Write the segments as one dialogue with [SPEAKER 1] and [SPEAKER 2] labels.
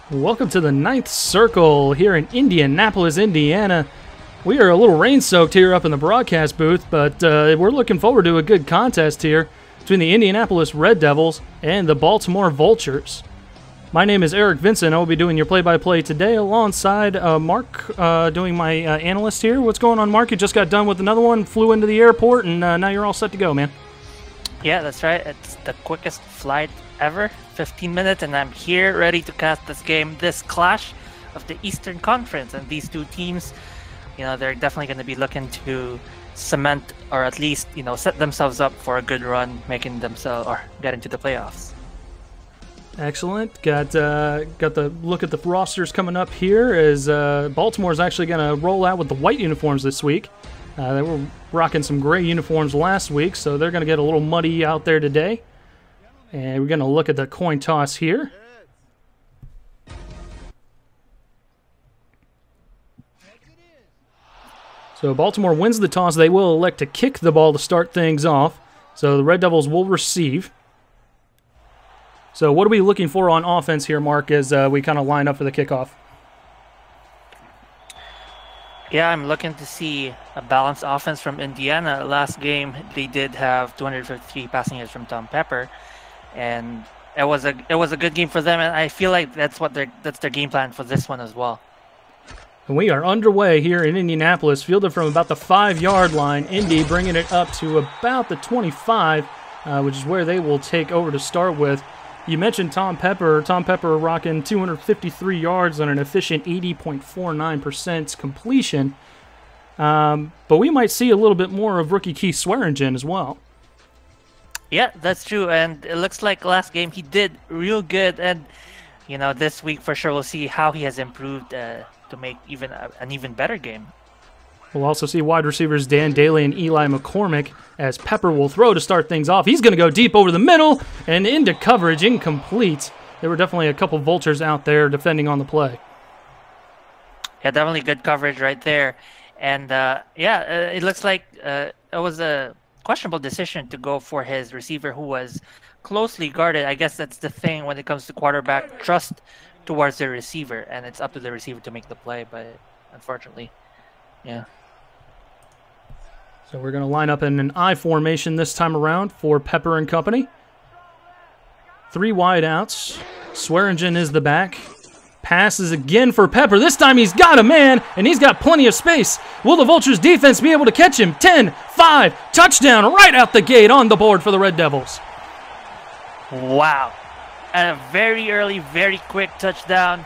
[SPEAKER 1] Welcome to the ninth circle here in Indianapolis, Indiana. We are a little rain-soaked here up in the broadcast booth, but we're looking forward to a good contest here between the Indianapolis Red Devils and the Baltimore Vultures. My name is Eric Vinson. I will be doing your play-by-play today alongside Marc, doing my analyst here. What's going on, Marc? You just got done with another one, flew into the airport, and now you're all set to go, man.
[SPEAKER 2] Yeah, that's right. It's the quickest flight ever, 15 minutes, and I'm here ready to cast this game, this clash of the Eastern Conference. And these two teams, you know, they're definitely going to be looking to cement or at least, you know, set themselves up for a good run, making themselves or get into the playoffs.
[SPEAKER 1] Excellent. Got the look at the rosters coming up here as Baltimore's actually going to roll out with the white uniforms this week. They were rocking some gray uniforms last week, so they're going to get a little muddy out there today. And we're going to look at the coin toss here. So Baltimore wins the toss. They will elect to kick the ball to start things off. So the Red Devils will receive. So what are we looking for on offense here, Marc, as we kind of line up for the kickoff?
[SPEAKER 2] Yeah, I'm looking to see a balanced offense from Indiana. Last game, they did have 253 passing yards from Tom Pepper, and it was a good game for them. And I feel like that's their game plan for this one as well.
[SPEAKER 1] And we are underway here in Indianapolis, fielded from about the 5-yard line. Indy bringing it up to about the 25, which is where they will take over to start with. You mentioned Tom Pepper. Tom Pepper rocking 253 yards on an efficient 80.49% completion. But we might see a little bit more of rookie Keith Swearengen as well.
[SPEAKER 2] Yeah, that's true. And it looks like last game he did real good. And, you know, this week for sure we'll see how he has improved to make an even better game.
[SPEAKER 1] We'll also see wide receivers Dan Daly and Eli McCormick as Pepper will throw to start things off. He's going to go deep over the middle and into coverage, incomplete. There were definitely a couple Vultures out there defending on the play.
[SPEAKER 2] Yeah, definitely good coverage right there. And, it looks like it was a questionable decision to go for his receiver who was closely guarded. I guess that's the thing when it comes to quarterback trust towards the receiver, and it's up to the receiver to make the play, but unfortunately, yeah.
[SPEAKER 1] So we're going to line up in an I formation this time around for Pepper and company. 3 wide outs. Swearengen is the back. Passes again for Pepper. This time he's got a man, and he's got plenty of space. Will the Vultures defense be able to catch him? 10-5, touchdown right out the gate on the board for the Red Devils.
[SPEAKER 2] Wow. And a very early, very quick touchdown.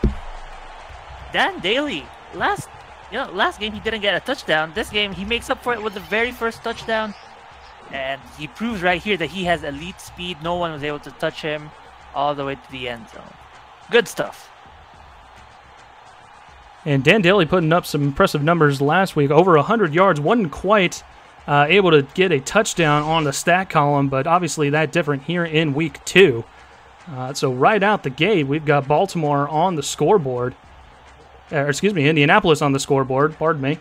[SPEAKER 2] Dan Daly, last game he didn't get a touchdown. This game he makes up for it with the very first touchdown. And he proves right here that he has elite speed. No one was able to touch him all the way to the end zone. Good stuff.
[SPEAKER 1] And Dan Daly putting up some impressive numbers last week. Over 100 yards. Wasn't quite able to get a touchdown on the stat column, but obviously that different here in week 2. So right out the gate, we've got Baltimore on the scoreboard. Indianapolis on the scoreboard, pardon me.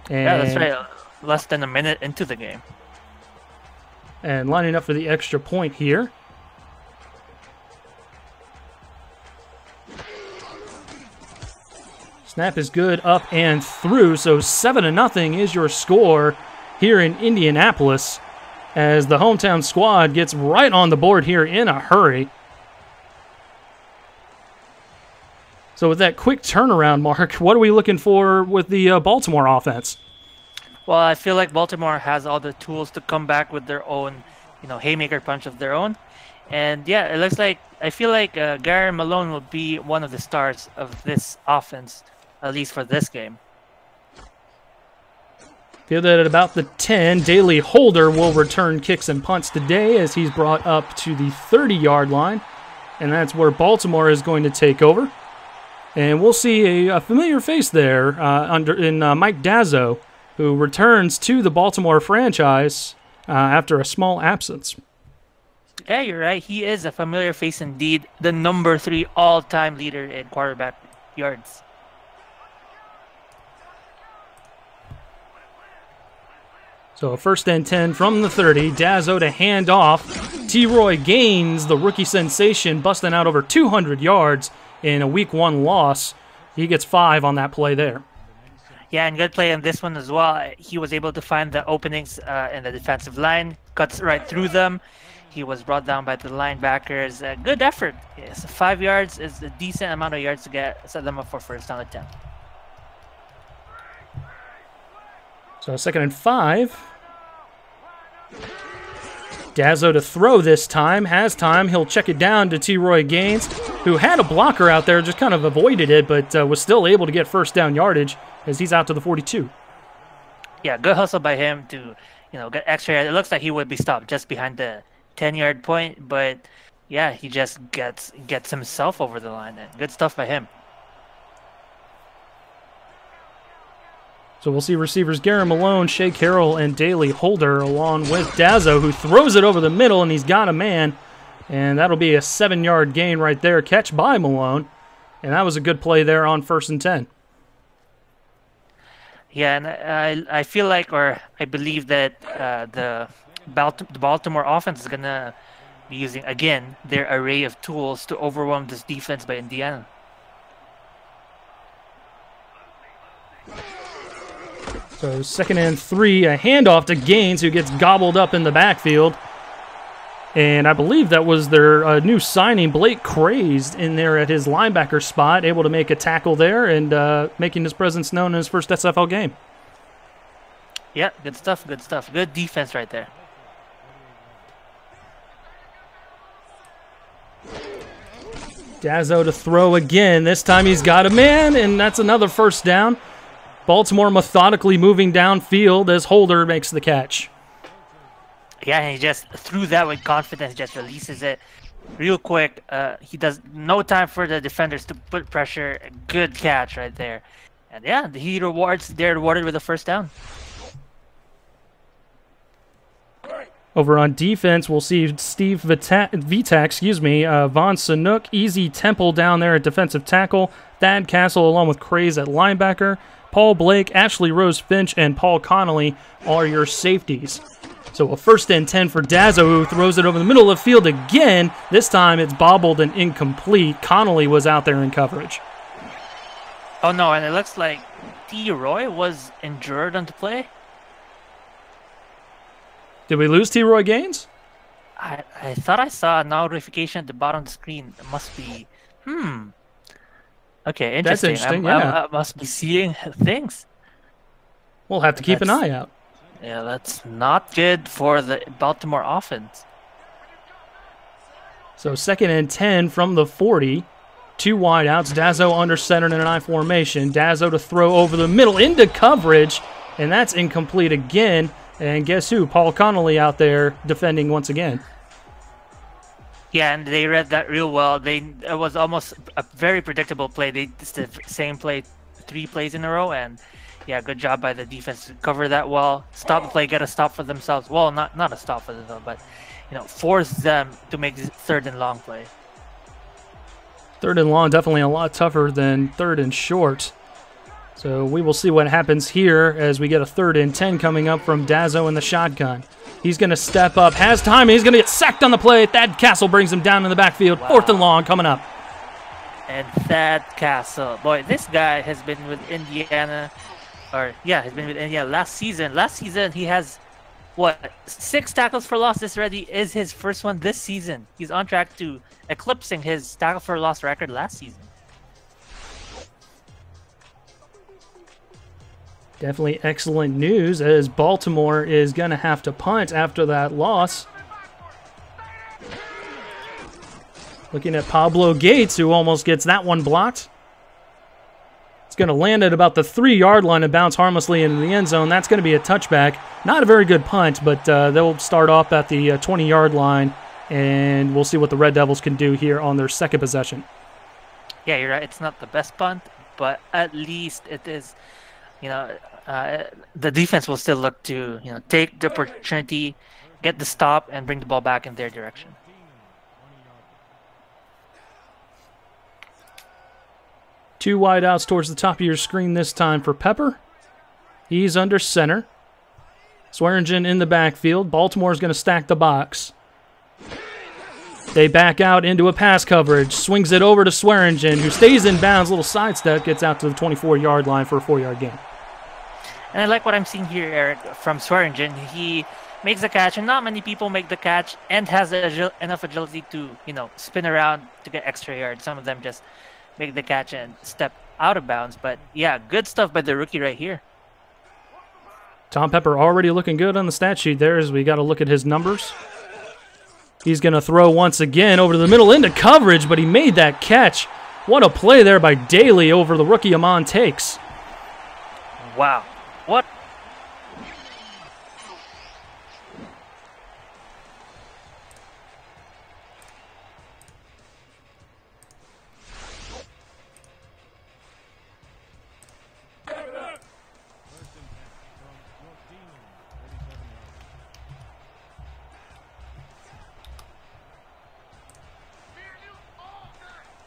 [SPEAKER 1] And,
[SPEAKER 2] yeah, that's right. Less than a minute into the game.
[SPEAKER 1] And lining up for the extra point here. Snap is good, up and through, so 7-0 is your score here in Indianapolis as the hometown squad gets right on the board here in a hurry. So with that quick turnaround, Marc, what are we looking for with the Baltimore offense?
[SPEAKER 2] Well, I feel like Baltimore has all the tools to come back with their own, haymaker punch of their own. And yeah, it looks like, I feel like Gary Malone will be one of the stars of this offense, at least for this game.
[SPEAKER 1] Fielded at about the 10, Daly Holder will return kicks and punts today as he's brought up to the 30-yard line. And that's where Baltimore is going to take over. And we'll see a familiar face there in Mike Dazzo, who returns to the Baltimore franchise after a small absence.
[SPEAKER 2] Yeah, you're right. He is a familiar face indeed. The number 3 all-time leader in quarterback yards.
[SPEAKER 1] So a 1st and 10 from the 30. Dazzo to hand off. T-Roy Gaines, the rookie sensation, busting out over 200 yards. in a Week 1 loss. He gets 5 on that play there.
[SPEAKER 2] Yeah, and good play on this one as well. He was able to find the openings in the defensive line, cuts right through them. He was brought down by the linebackers. Good effort. Yes, 5 yards is a decent amount of yards to set them up for first down attempt.
[SPEAKER 1] So 2nd and 5. Dazzo to throw this time. Has time. He'll check it down to T-Roy Gaines, who had a blocker out there, just kind of avoided it, but was still able to get first down yardage as he's out to the 42.
[SPEAKER 2] Yeah, good hustle by him to, get extra. It looks like he would be stopped just behind the 10-yard point, but yeah, he just gets himself over the line. And good stuff by him.
[SPEAKER 1] So we'll see receivers Gary Malone, Shea Carroll, and Daly Holder, along with Dazzo, who throws it over the middle, and he's got a man. And that'll be a 7-yard gain right there, catch by Malone. And that was a good play there on 1st and 10.
[SPEAKER 2] Yeah, and I feel like, or I believe that the Baltimore offense is going to be using, again, their array of tools to overwhelm this defense by Indiana.
[SPEAKER 1] So 2nd and 3, a handoff to Gaines, who gets gobbled up in the backfield. And I believe that was their new signing, Blake Crazed, in there at his linebacker spot, able to make a tackle there and making his presence known in his first SFL game.
[SPEAKER 2] Yeah, good stuff, good stuff. Good defense right there.
[SPEAKER 1] Dazzo to throw again. This time he's got a man, and that's another first down. Baltimore methodically moving downfield as Holder makes the catch.
[SPEAKER 2] Yeah, and he just threw that with confidence, just releases it real quick. He does no time for the defenders to put pressure. Good catch right there. And yeah, they're rewarded with a first down.
[SPEAKER 1] Over on defense, we'll see Steve Vitak, Von Sanook, Easy Temple down there at defensive tackle, Thad Castle along with Craze at linebacker, Paul Blake, Ashley Rose Finch, and Paul Connolly are your safeties. So a 1st and 10 for Dazzo, who throws it over the middle of the field again. This time it's bobbled and incomplete. Connolly was out there in coverage.
[SPEAKER 2] Oh no, and it looks like T-Roy was injured on the play.
[SPEAKER 1] Did we lose T-Roy Gaines?
[SPEAKER 2] I thought I saw a notification at the bottom of the screen. It must be, Okay, interesting.
[SPEAKER 1] That's interesting, yeah.
[SPEAKER 2] I must be seeing things.
[SPEAKER 1] We'll have to keep an eye out.
[SPEAKER 2] Yeah, that's not good for the Baltimore offense.
[SPEAKER 1] So 2nd and 10 from the 40. 2 wideouts. Dazzo under center in an I formation. Dazzo to throw over the middle into coverage, and that's incomplete again. And guess who? Paul Connolly out there defending once again.
[SPEAKER 2] Yeah, and they read that real well. It was almost a very predictable play. It's the same play 3 plays in a row, and yeah, good job by the defense to cover that well. Stop the play, get a stop for themselves. Well, not a stop for themselves, but force them to make this 3rd and long play.
[SPEAKER 1] 3rd and long, definitely a lot tougher than 3rd and short. So we will see what happens here as we get a 3rd and 10 coming up from Dazzo in the shotgun. He's going to step up, has time, and he's going to get sacked on the play. Thad Castle brings him down in the backfield. Wow. 4th and long coming up.
[SPEAKER 2] And Thad Castle, boy, this guy has been with Indiana, has been with Indiana last season. Last season he has, 6 tackles for loss. This already is his first one this season. He's on track to eclipsing his tackle for loss record last season.
[SPEAKER 1] Definitely excellent news as Baltimore is going to have to punt after that loss. Looking at Pablo Gates, who almost gets that one blocked. It's going to land at about the 3-yard line and bounce harmlessly into the end zone. That's going to be a touchback. Not a very good punt, but they'll start off at the 20-yard line, and we'll see what the Red Devils can do here on their 2nd possession.
[SPEAKER 2] Yeah, you're right. It's not the best punt, but at least it is... the defense will still look to, take the opportunity, get the stop, and bring the ball back in their direction.
[SPEAKER 1] Two wideouts towards the top of your screen this time for Pepper. He's under center. Swearengen in the backfield. Baltimore's going to stack the box. They back out into a pass coverage. Swings it over to Swearengen, who stays in bounds. Little sidestep, gets out to the 24-yard line for a 4-yard gain.
[SPEAKER 2] And I like what I'm seeing here, Eric, from Swearengen. He makes the catch, and not many people make the catch and has enough agility to, spin around to get extra yards. Some of them just make the catch and step out of bounds. But, yeah, good stuff by the rookie right here.
[SPEAKER 1] Tom Pepper already looking good on the stat sheet there as we got to look at his numbers. He's going to throw once again over to the middle into coverage, but he made that catch. What a play there by Daly over the rookie Amon Takes.
[SPEAKER 2] Wow. What?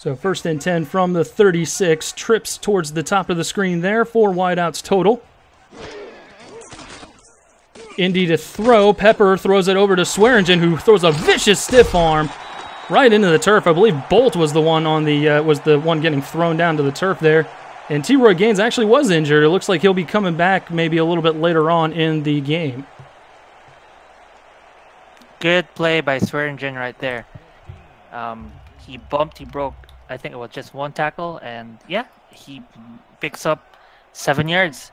[SPEAKER 1] So 1st and 10 from the 36. Trips towards the top of the screen there. 4 wideouts total. Indy to throw. Pepper throws it over to Swearengen, who throws a vicious stiff arm right into the turf. I believe Bolt was the one on the one getting thrown down to the turf there. And T-Roy Gaines actually was injured. It looks like he'll be coming back maybe a little bit later on in the game.
[SPEAKER 2] Good play by Swearengen right there. He bumped, he broke, I think it was just 1 tackle, and yeah, he picks up 7 yards.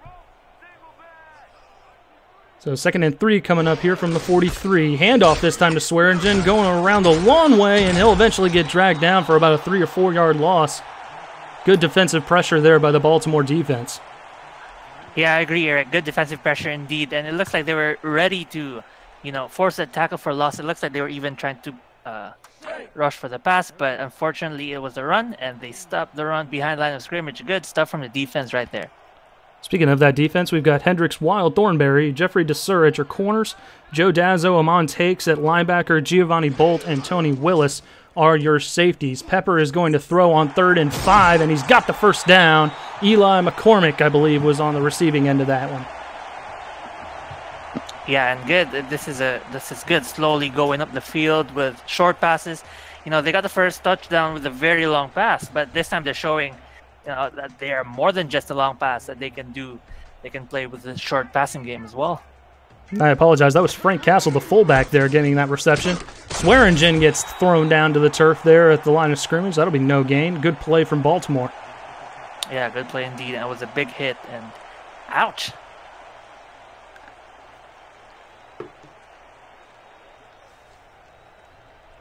[SPEAKER 1] So 2nd and 3 coming up here from the 43. Handoff this time to Swearengen, going around the long way, and he'll eventually get dragged down for about a 3 or 4 yard loss. Good defensive pressure there by the Baltimore defense.
[SPEAKER 2] Yeah, I agree, Eric. Good defensive pressure indeed, and it looks like they were ready to, force a tackle for loss. It looks like they were even trying to rush for the pass, but unfortunately it was a run, and they stopped the run behind line of scrimmage. Good stuff from the defense right there.
[SPEAKER 1] Speaking of that defense, we've got Hendricks, Wild, Thornberry, Jeffrey DeSur at your corners, Joe Dazzo, Amon Takes at linebacker, Giovanni Bolt, and Tony Willis are your safeties. Pepper is going to throw on 3rd and 5, and he's got the first down. Eli McCormick, I believe, was on the receiving end of that one.
[SPEAKER 2] Yeah, and good. This is good. Slowly going up the field with short passes. They got the first touchdown with a very long pass, but this time they're showing, that they are more than just a long pass that they can do. They can play with the short passing game as well.
[SPEAKER 1] I apologize. That was Frank Castle, the fullback there, getting that reception. Swearengen gets thrown down to the turf there at the line of scrimmage. That'll be no gain. Good play from Baltimore.
[SPEAKER 2] Yeah, good play indeed. And it was a big hit, and ouch.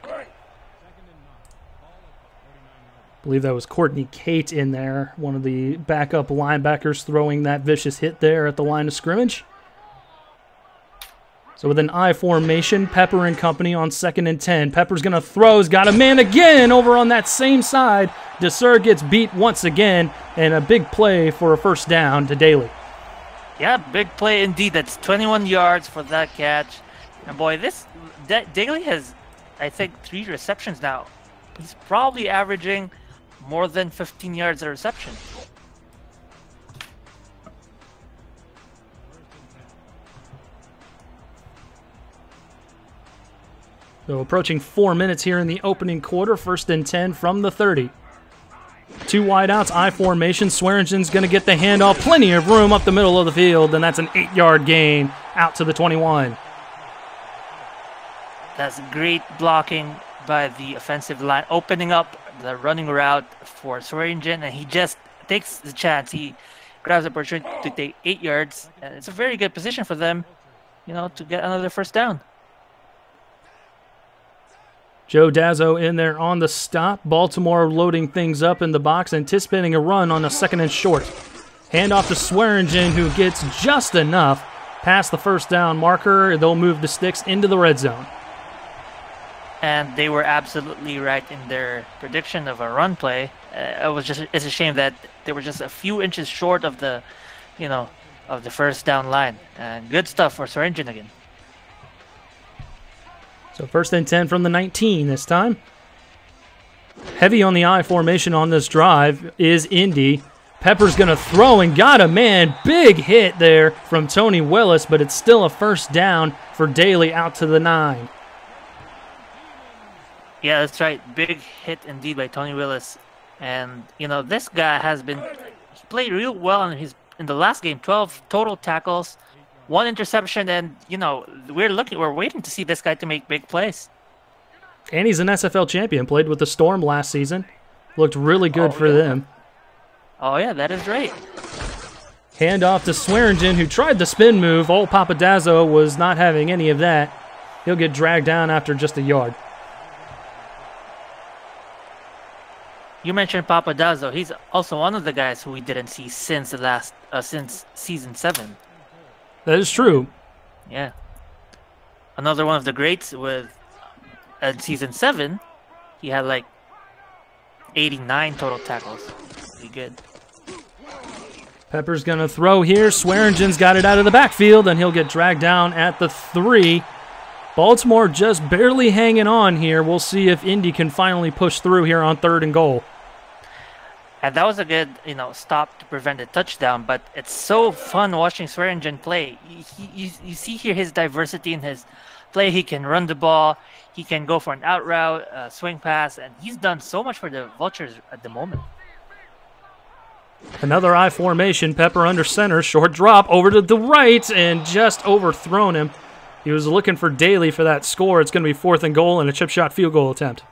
[SPEAKER 1] I believe that was Courtney Kate in there, one of the backup linebackers throwing that vicious hit there at the line of scrimmage. So with an I formation, Pepper and company on 2nd and 10. Pepper's going to throw. He's got a man again over on that same side. DeSur gets beat once again, and a big play for a first down to Daly.
[SPEAKER 2] Yeah, big play indeed. That's 21 yards for that catch. And boy, Daly has, I think, 3 receptions now. He's probably averaging more than 15 yards a reception.
[SPEAKER 1] So approaching 4 minutes here in the opening quarter. 1st and 10 from the 30. 2 wideouts, I formation. Swearengen's going to get the handoff. Plenty of room up the middle of the field, and that's an 8-yard gain out to the 21.
[SPEAKER 2] That's great blocking by the offensive line, opening up the running route for Swearengen, and he just takes the chance. He grabs the opportunity to take 8 yards, and it's a very good position for them, to get another first down.
[SPEAKER 1] Joe Dazzo in there on the stop. Baltimore loading things up in the box, anticipating a run on a 2nd and short. Handoff to Swearengen, who gets just enough past the first down marker. They'll move the sticks into the red zone.
[SPEAKER 2] And they were absolutely right in their prediction of a run play. It's a shame that they were just a few inches short of the, of the first down line. And good stuff for Swearengen again.
[SPEAKER 1] So 1st and 10 from the 19 this time. Heavy on the I formation on this drive is Indy. Pepper's going to throw and got a man. Big hit there from Tony Willis, but it's still a first down for Daly out to the 9.
[SPEAKER 2] Yeah, that's right. Big hit indeed by Tony Willis. And, you know, this guy he played real well in the last game. 12 total tackles, 1 interception, and, you know, we're waiting to see this guy to make big plays.
[SPEAKER 1] And he's an SFL champion. Played with the Storm last season. Looked really good for them.
[SPEAKER 2] Oh, yeah, that is right.
[SPEAKER 1] Hand off to Swearengen, who tried the spin move. Old Papadazzo was not having any of that. He'll get dragged down after just a yard.
[SPEAKER 2] You mentioned Papadazzo. He's also one of the guys who we didn't see since since season 7.
[SPEAKER 1] That is true.
[SPEAKER 2] Yeah. Another one of the greats with season 7. He had like 89 total tackles. Pretty good.
[SPEAKER 1] Pepper's going to throw here. Swearengen's got it out of the backfield, and he'll get dragged down at the 3. Baltimore just barely hanging on here. We'll see if Indy can finally push through here on 3rd and goal.
[SPEAKER 2] And that was a good, you know, stop to prevent a touchdown. But it's so fun watching Swearengen play. You see here his diversity in his play. He can run the ball. He can go for an out route, swing pass, and he's done so much for the Vultures at the moment.
[SPEAKER 1] Another I formation. Pepper under center. Short drop over to the right and just overthrown him. He was looking for Daly for that score. It's going to be 4th and goal and a chip shot field goal attempt.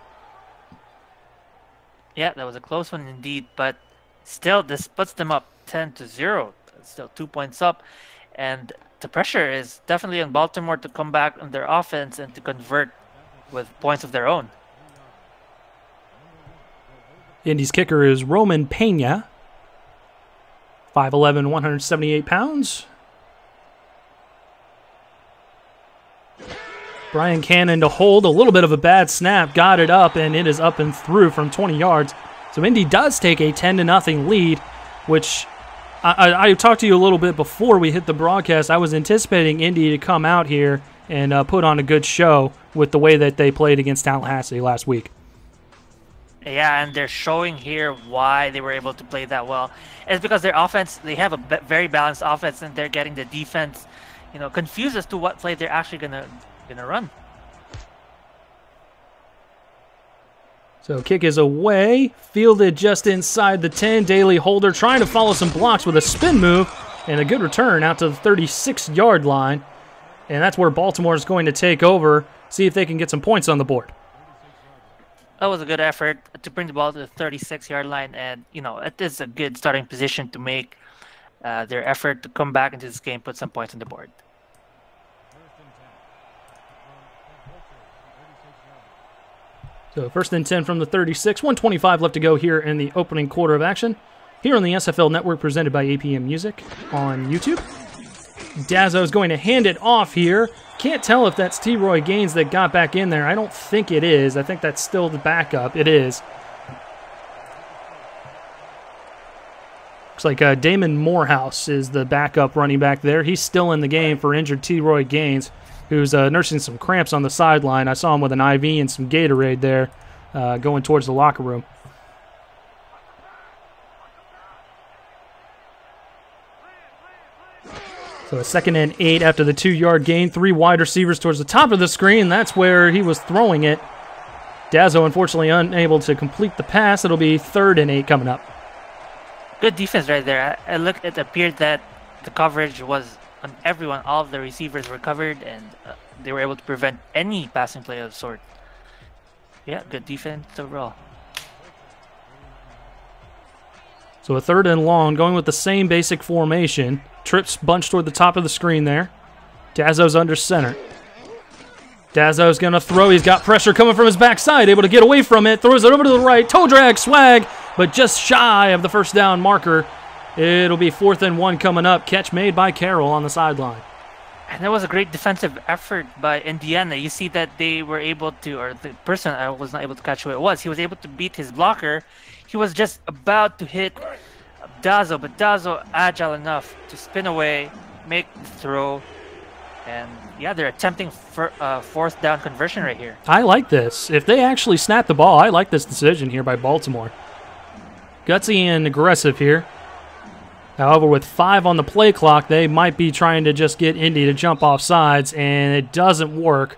[SPEAKER 2] Yeah, that was a close one indeed, but still this puts them up 10-0. Still 2 points up, and the pressure is definitely on Baltimore to come back on their offense and to convert with points of their own.
[SPEAKER 1] Indy's kicker is Roman Pena. 5'11", 178 pounds. Brian Cannon to hold. A little bit of a bad snap. Got it up, and it is up and through from 20 yards. So Indy does take a 10-0 lead, which I talked to you a little bit before we hit the broadcast. I was anticipating Indy to come out here and put on a good show with the way that they played against Tallahassee last week.
[SPEAKER 2] Yeah, and they're showing here why they were able to play that well. It's because their offense, they have a very balanced offense, and they're getting the defense, you know, confused as to what play they're actually gonna run.
[SPEAKER 1] So kick is away, fielded just inside the 10. Daly Holder trying to follow some blocks with a spin move and a good return out to the 36-yard line. And that's where Baltimore is going to take over, see if they can get some points on the board.
[SPEAKER 2] That was a good effort to bring the ball to the 36-yard line, and you know, it is a good starting position to make their effort to come back into this game, put some points on the board.
[SPEAKER 1] So 1st and 10 from the 36. 1:25 left to go here in the opening quarter of action. Here on the SFL Network, presented by APM Music on YouTube. Dazzo's going to hand it off here. Can't tell if that's T-Roy Gaines that got back in there. I don't think it is. I think that's still the backup. It is. Looks like Damon Morehouse is the backup running back there. He's still in the game for injured T-Roy Gaines, who's nursing some cramps on the sideline. I saw him with an IV and some Gatorade there going towards the locker room. So a 2nd and 8 after the 2-yard gain. 3 wide receivers towards the top of the screen. That's where he was throwing it. Dazzo, unfortunately, unable to complete the pass. It'll be 3rd and 8 coming up.
[SPEAKER 2] Good defense right there. It appeared that the coverage was on everyone. All of the receivers were covered, and they were able to prevent any passing play of sort. Yeah, good defense overall.
[SPEAKER 1] So a 3rd and long, going with the same basic formation. Trips bunched toward the top of the screen there. Dazzo's under center. Dazzo's going to throw. He's got pressure coming from his backside. Able to get away from it. Throws it over to the right. Toe drag, swag, but just shy of the 1st down marker. It'll be 4th and 1 coming up. Catch made by Carroll on the sideline.
[SPEAKER 2] And that was a great defensive effort by Indiana. You see that they were able to, or the person, I was not able to catch who it was. He was able to beat his blocker. He was just about to hit Dazzo, but Dazzo agile enough to spin away, make the throw, and yeah, they're attempting for 4th down conversion right here.
[SPEAKER 1] I like this. If they actually snap the ball, I like this decision here by Baltimore. Gutsy and aggressive here. However, with 5 on the play clock, they might be trying to just get Indy to jump off sides, and it doesn't work.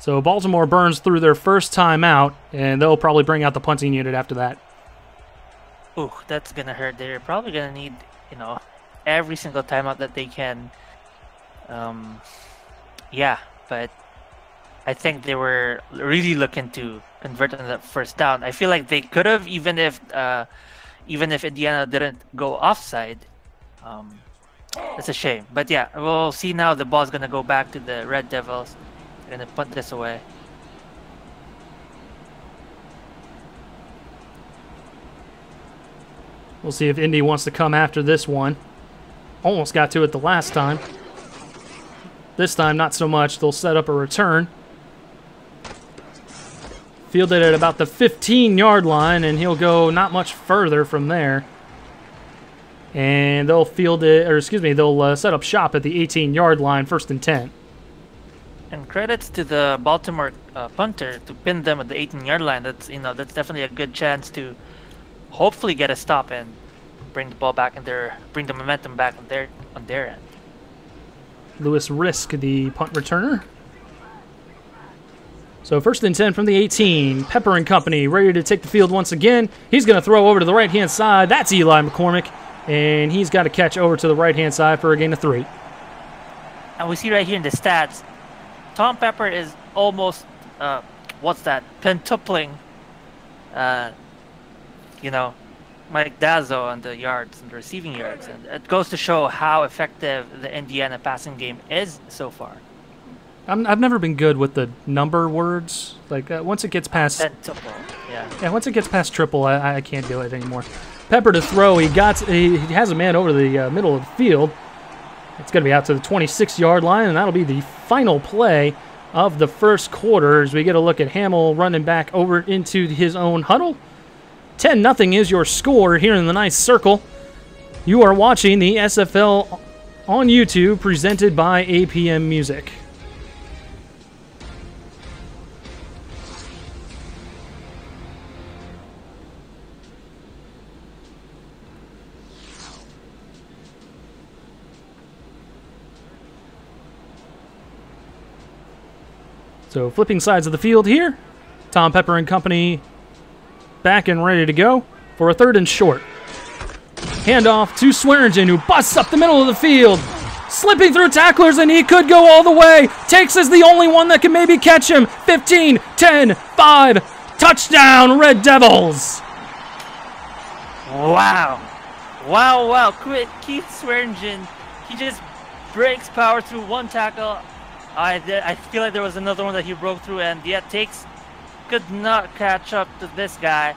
[SPEAKER 1] So Baltimore burns through their first timeout, and they'll probably bring out the punting unit after that.
[SPEAKER 2] Ooh, that's going to hurt. They're probably going to need, every single timeout that they can. Yeah, but I think they were really looking to convert on that first down. I feel like they could have, even if Indiana didn't go offside. It's a shame. But yeah, we'll see now. The ball's going to go back to the Red Devils. They're going to punt this away.
[SPEAKER 1] We'll see if Indy wants to come after this one. Almost got to it the last time. This time, not so much. They'll set up a return. Fielded at about the 15-yard line, and he'll go not much further from there. And they'll field it, or excuse me, they'll set up shop at the 18-yard line, 1st and 10.
[SPEAKER 2] And credits to the Baltimore punter to pin them at the 18-yard line. That's that's definitely a good chance to hopefully get a stop and bring the ball back in their, bring the momentum back on their end.
[SPEAKER 1] Lewis Risk, the punt returner. So 1st and 10 from the 18. Pepper and company ready to take the field once again. He's going to throw over to the right-hand side. That's Eli McCormick. And he's got to catch over to the right-hand side for a gain of 3.
[SPEAKER 2] And we see right here in the stats, Tom Pepper is almost, pentupling, Mike Dazzo on the yards and the receiving yards. And it goes to show how effective the Indiana passing game is so far.
[SPEAKER 1] I've never been good with the number words. Like, once it gets past...
[SPEAKER 2] Pentuple, yeah.
[SPEAKER 1] Yeah, once it gets past triple, I can't do it anymore. Pepper to throw. He has a man over the middle of the field. It's going to be out to the 26-yard line, and that'll be the final play of the first quarter as we get a look at Hamill running back over into his own huddle. 10-0 is your score here in the nice circle. You are watching the SFL on YouTube presented by APM Music. So flipping sides of the field here. Tom Pepper and company back and ready to go for a 3rd and short. Handoff to Swearengen, who busts up the middle of the field. Slipping through tacklers, and he could go all the way. Takes is the only one that can maybe catch him. 15, 10, 5. Touchdown, Red Devils.
[SPEAKER 2] Wow. Wow. Keith Swearengen, he just breaks power through one tackle. I feel like there was another one that he broke through, and yet could not catch up to this guy.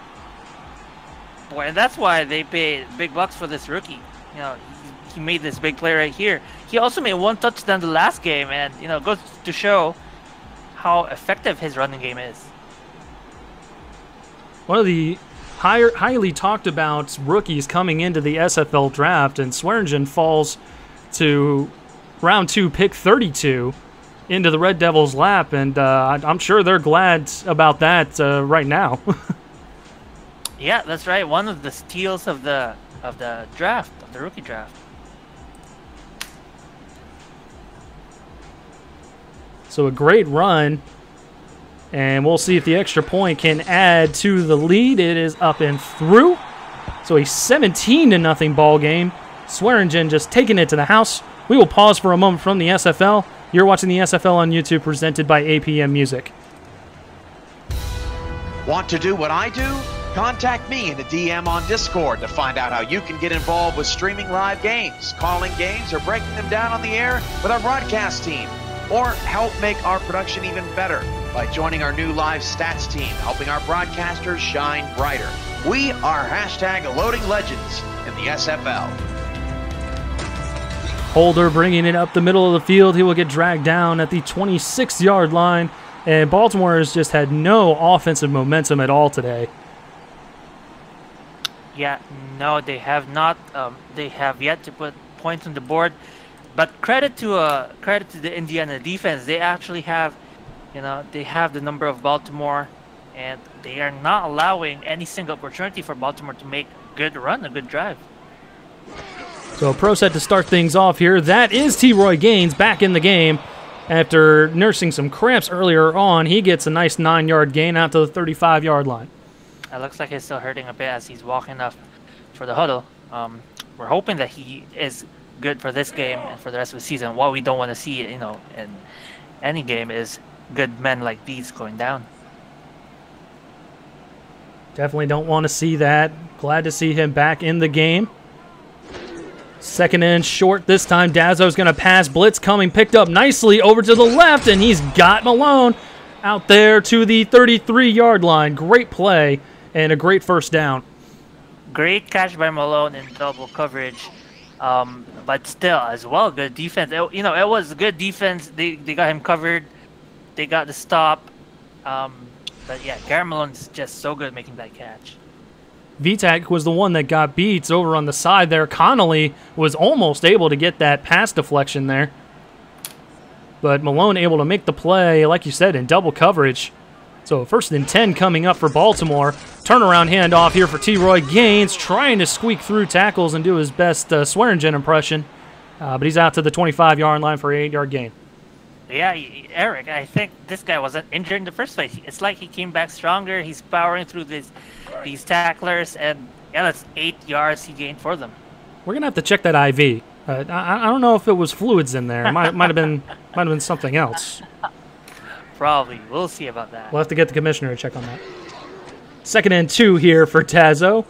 [SPEAKER 2] Boy, and that's why they paid big bucks for this rookie. He made this big play right here. He also made 1 touchdown the last game, and goes to show how effective his running game is.
[SPEAKER 1] One of the highly talked about rookies coming into the SFL draft, and Swearengen falls to round 2, pick 32. Into the Red Devils' lap, and I'm sure they're glad about that right now.
[SPEAKER 2] Yeah, that's right. One of the steals of the draft, of the rookie draft.
[SPEAKER 1] So a great run, and we'll see if the extra point can add to the lead. It is up and through. So a 17-0 ball game. Swearengen just taking it to the house. We will pause for a moment from the SFL. You're watching the SFL on YouTube presented by APM Music.
[SPEAKER 3] Want to do what I do? Contact me in the DM on Discord to find out how you can get involved with streaming live games, calling games, or breaking them down on the air with our broadcast team. Or help make our production even better by joining our new live stats team, helping our broadcasters shine brighter. We are #Loading Legends in the SFL.
[SPEAKER 1] Holder bringing it up the middle of the field. He will get dragged down at the 26-yard line. And Baltimore has just had no offensive momentum at all today.
[SPEAKER 2] Yeah, no, they have not. They have yet to put points on the board. But credit to the Indiana defense. They actually have, they have the number of Baltimore, and they are not allowing any single opportunity for Baltimore to make a good run, a good drive.
[SPEAKER 1] So a pro set to start things off here. That is T. Roy Gaines back in the game. After nursing some cramps earlier on, he gets a nice 9-yard gain out to the 35-yard line.
[SPEAKER 2] It looks like he's still hurting a bit as he's walking up for the huddle. We're hoping that he is good for this game and for the rest of the season. What we don't want to see, in any game is good men like these going down.
[SPEAKER 1] Definitely don't want to see that. Glad to see him back in the game. Second and short this time. Dazzo's going to pass. Blitz coming. Picked up nicely over to the left, and he's got Malone out there to the 33-yard line. Great play and a great first down.
[SPEAKER 2] Great catch by Malone in double coverage. But still, as well, good defense. It was good defense. They got him covered. They got the stop. But yeah, Garrett Malone's just so good making that catch.
[SPEAKER 1] Vitak was the one that got beats over on the side there. Connolly was almost able to get that pass deflection there. But Malone able to make the play, like you said, in double coverage. So 1st and 10 coming up for Baltimore. Turnaround handoff here for T-Roy Gaines, trying to squeak through tackles and do his best Swearengen impression. But he's out to the 25-yard line for an 8-yard gain.
[SPEAKER 2] Yeah, Eric, I think this guy wasn't injured in the first place. It's like he came back stronger. He's powering through these tacklers, and yeah, that's 8 yards he gained for them.
[SPEAKER 1] We're gonna have to check that IV. I don't know if it was fluids in there. It might have been something else.
[SPEAKER 2] Probably. We'll see about that.
[SPEAKER 1] We'll have to get the commissioner to check on that. 2nd and 2 here for Tazzo.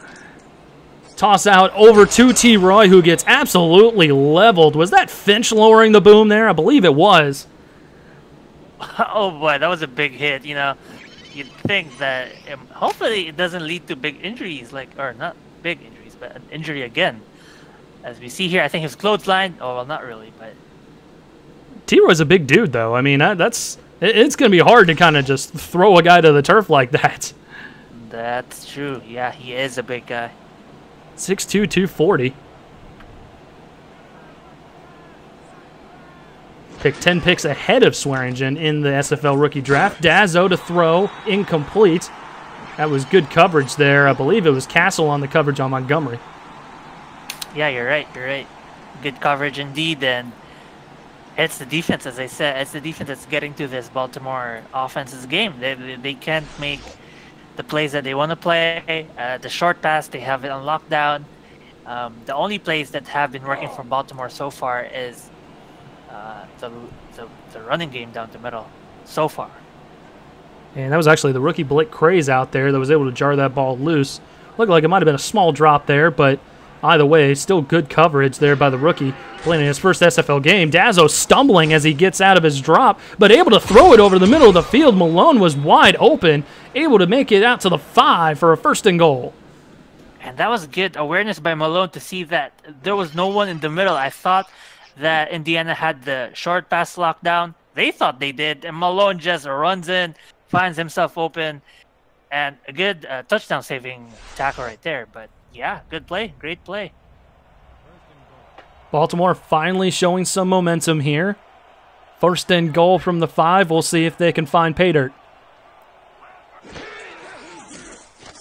[SPEAKER 1] Toss out over to T-Roy, who gets absolutely leveled. Was that Finch lowering the boom there? I believe it was.
[SPEAKER 2] Oh boy, that was a big hit. You'd think that hopefully it doesn't lead to big injuries, or not big injuries, but an injury again. As we see here, I think his clothesline. Oh well, not really, but
[SPEAKER 1] T-Roy's a big dude, though. I mean, it's going to be hard to kind of just throw a guy to the turf like that.
[SPEAKER 2] That's true. Yeah, he is a big guy.
[SPEAKER 1] 6'2", 240. Picked 10 picks ahead of Swearengen in the SFL rookie draft. Dazzo to throw, incomplete. That was good coverage there. I believe it was Castle on the coverage on Montgomery.
[SPEAKER 2] Yeah, you're right. Good coverage indeed, and it's the defense, as I said. It's the defense that's getting to this Baltimore offense's game. They can't make the plays that they want to play. The short pass, they have it on lockdown. The only plays that have been working for Baltimore so far is the running game down the middle so far.
[SPEAKER 1] And that was actually the rookie Blake Craze out there that was able to jar that ball loose. Looked like it might have been a small drop there, but either way, still good coverage there by the rookie playing in his first SFL game. Dazzo stumbling as he gets out of his drop, but able to throw it over the middle of the field. Malone was wide open, able to make it out to the 5 for a 1st and goal.
[SPEAKER 2] And that was good awareness by Malone to see that there was no one in the middle. I thought that Indiana had the short pass lockdown. They thought they did, and Malone just runs in, finds himself open, and a good touchdown-saving tackle right there. But yeah, good play, great play.
[SPEAKER 1] Baltimore finally showing some momentum here. 1st and goal from the 5. We'll see if they can find pay dirt.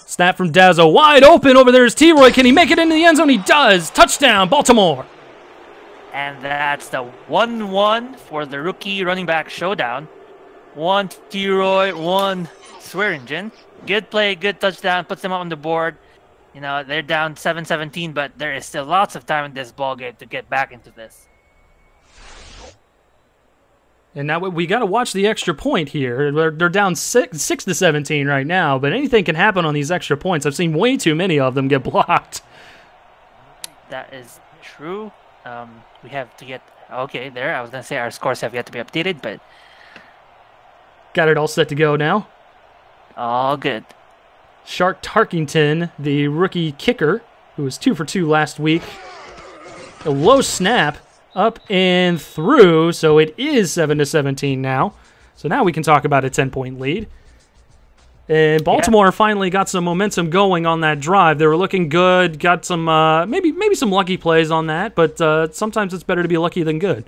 [SPEAKER 1] Snap from Dazzo, wide open over there is T-Roy. Can he make it into the end zone? He does. Touchdown, Baltimore.
[SPEAKER 2] And that's the 1-1 for the rookie running back showdown. 1 T-Roy, 1 Swearengen. Good play, good touchdown, puts them up on the board. They're down 7-17, but there is still lots of time in this ball game to get back into this.
[SPEAKER 1] And now we got to watch the extra point here. They're down 6-17 right now, but anything can happen on these extra points. I've seen way too many of them get blocked.
[SPEAKER 2] That is true. We have to get... Okay, there. I was going to say our scores have yet to be updated, but...
[SPEAKER 1] Got it all set to go now.
[SPEAKER 2] All good.
[SPEAKER 1] Shark Tarkington, the rookie kicker, who was 2 for 2 last week. A low snap, up and through, so it is 7-17 now. So now we can talk about a 10-point lead. And Baltimore finally got some momentum going on that drive. They were looking good, got some maybe some lucky plays on that, but sometimes it's better to be lucky than good.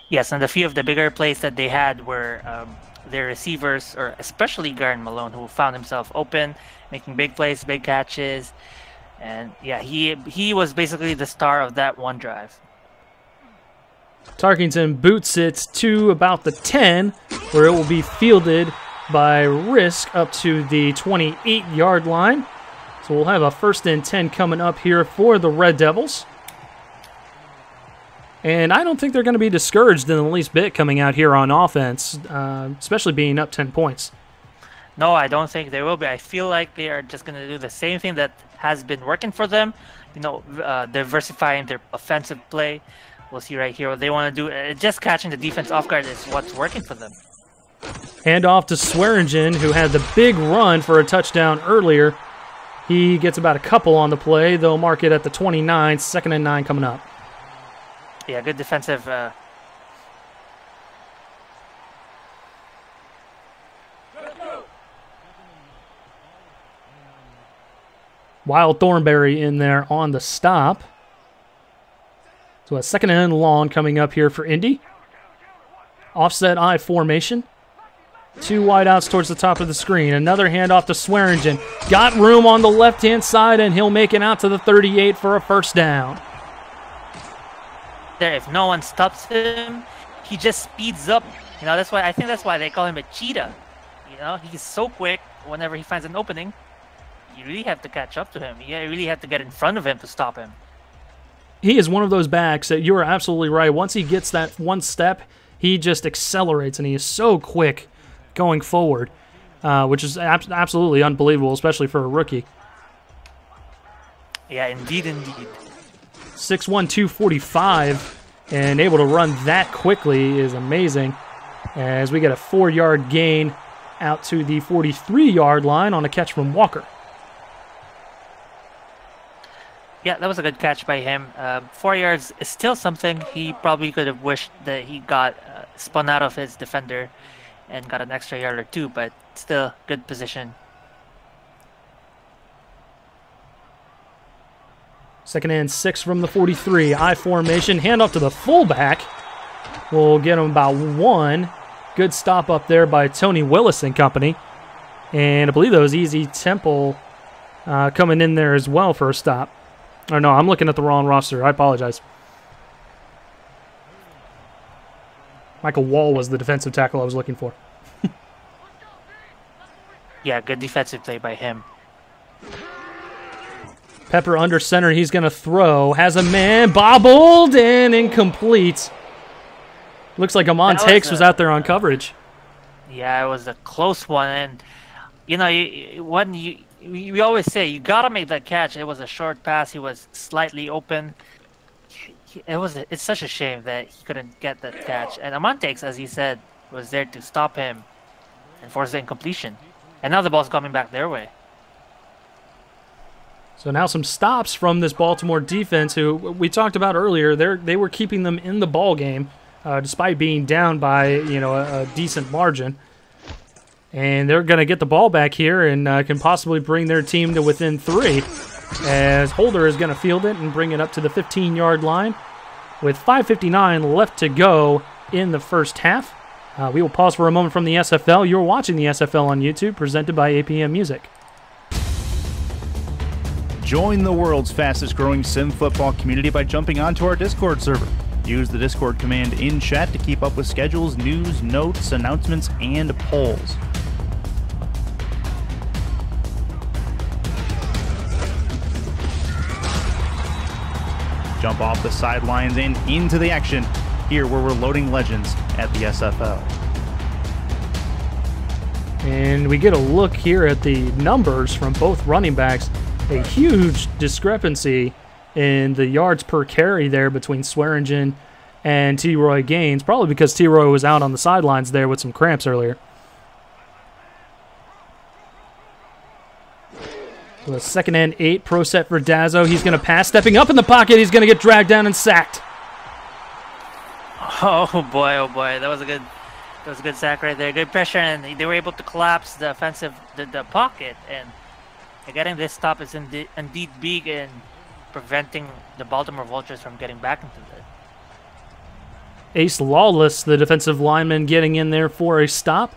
[SPEAKER 2] Yes, and a few of the bigger plays that they had were their receivers, or especially Garrett Malone, who found himself open, making big plays, big catches. And yeah, he was basically the star of that one drive.
[SPEAKER 1] Tarkington boots it to about the 10, where it will be fielded by Risk up to the 28-yard line. So we'll have a 1st and 10 coming up here for the Red Devils. And I don't think they're going to be discouraged in the least bit coming out here on offense, especially being up 10 points.
[SPEAKER 2] No, I don't think they will be. I feel like they are just going to do the same thing that has been working for them. You know, diversifying their offensive play. We'll see right here what they want to do. Just catching the defense off guard is what's working for them.
[SPEAKER 1] Hand off to Swearengen, who had the big run for a touchdown earlier. He gets about a couple on the play. They'll mark it at the 29, 2nd and 9 coming up.
[SPEAKER 2] Yeah, good defensive.
[SPEAKER 1] Wild Thornberry in there on the stop. So a 2nd and long coming up here for Indy. Offset I formation. 2 wideouts towards the top of the screen. Another handoff to Swearengen. Got room on the left-hand side, and he'll make it out to the 38 for a 1st down.
[SPEAKER 2] There, if no one stops him, he just speeds up. You know, I think that's why they call him a cheetah. You know, he's so quick whenever he finds an opening. You really have to catch up to him. You really have to get in front of him to stop him.
[SPEAKER 1] He is one of those backs that you are absolutely right. Once he gets that one step, he just accelerates, and he is so quick going forward, which is absolutely unbelievable, especially for a rookie.
[SPEAKER 2] Yeah, indeed, indeed.
[SPEAKER 1] 6'1", 245, and able to run that quickly is amazing. As we get a 4-yard gain out to the 43-yard line on a catch from Walker.
[SPEAKER 2] Yeah, that was a good catch by him. 4 yards is still something. He probably could have wished that he got spun out of his defender and got an extra yard or 2, but still good position.
[SPEAKER 1] 2nd and 6 from the 43. I formation. Handoff to the fullback. We'll get him about 1. Good stop up there by Tony Willis and company. And I believe that was Easy Temple coming in there as well for a stop. Or no, I'm looking at the wrong roster. I apologize. Michael Wall was the defensive tackle I was looking for.
[SPEAKER 2] Yeah, good defensive play by him.
[SPEAKER 1] Pepper under center. He's going to throw. Has a man. Bobbled and incomplete. Looks like Amon Takes was out there on coverage.
[SPEAKER 2] Yeah, it was a close one. And, you know, we always say, you got to make that catch. It was a short pass. He was slightly open. It's such a shame that he couldn't get that catch. And Amon Takes, as he said, was there to stop him and force the incompletion. And now the ball's coming back their way.
[SPEAKER 1] So now some stops from this Baltimore defense, who we talked about earlier. They were keeping them in the ball game, despite being down by a decent margin. And they're going to get the ball back here and can possibly bring their team to within 3. As Holder is going to field it and bring it up to the 15-yard line with 5:59 left to go in the first half. We will pause for a moment from the SFL. You're watching the SFL on YouTube, presented by APM Music.
[SPEAKER 4] Join the world's fastest growing sim football community by jumping onto our Discord server. Use the Discord command in chat to keep up with schedules, news, notes, announcements, and polls. Jump off the sidelines and into the action here where we're loading legends at the SFL.
[SPEAKER 1] And we get a look here at the numbers from both running backs. A huge discrepancy in the yards per carry there between Swearengen and T-Roy Gaines, probably because T-Roy was out on the sidelines there with some cramps earlier. So the 2nd and 8, pro set for Dazzo. He's going to pass, stepping up in the pocket. He's going to get dragged down and sacked.
[SPEAKER 2] Oh boy, that was a good sack right there. Good pressure, and they were able to collapse the the pocket, and getting this stop is indeed big in preventing the Baltimore Vultures from getting back into it.
[SPEAKER 1] Ace Lawless, the defensive lineman, getting in there for a stop.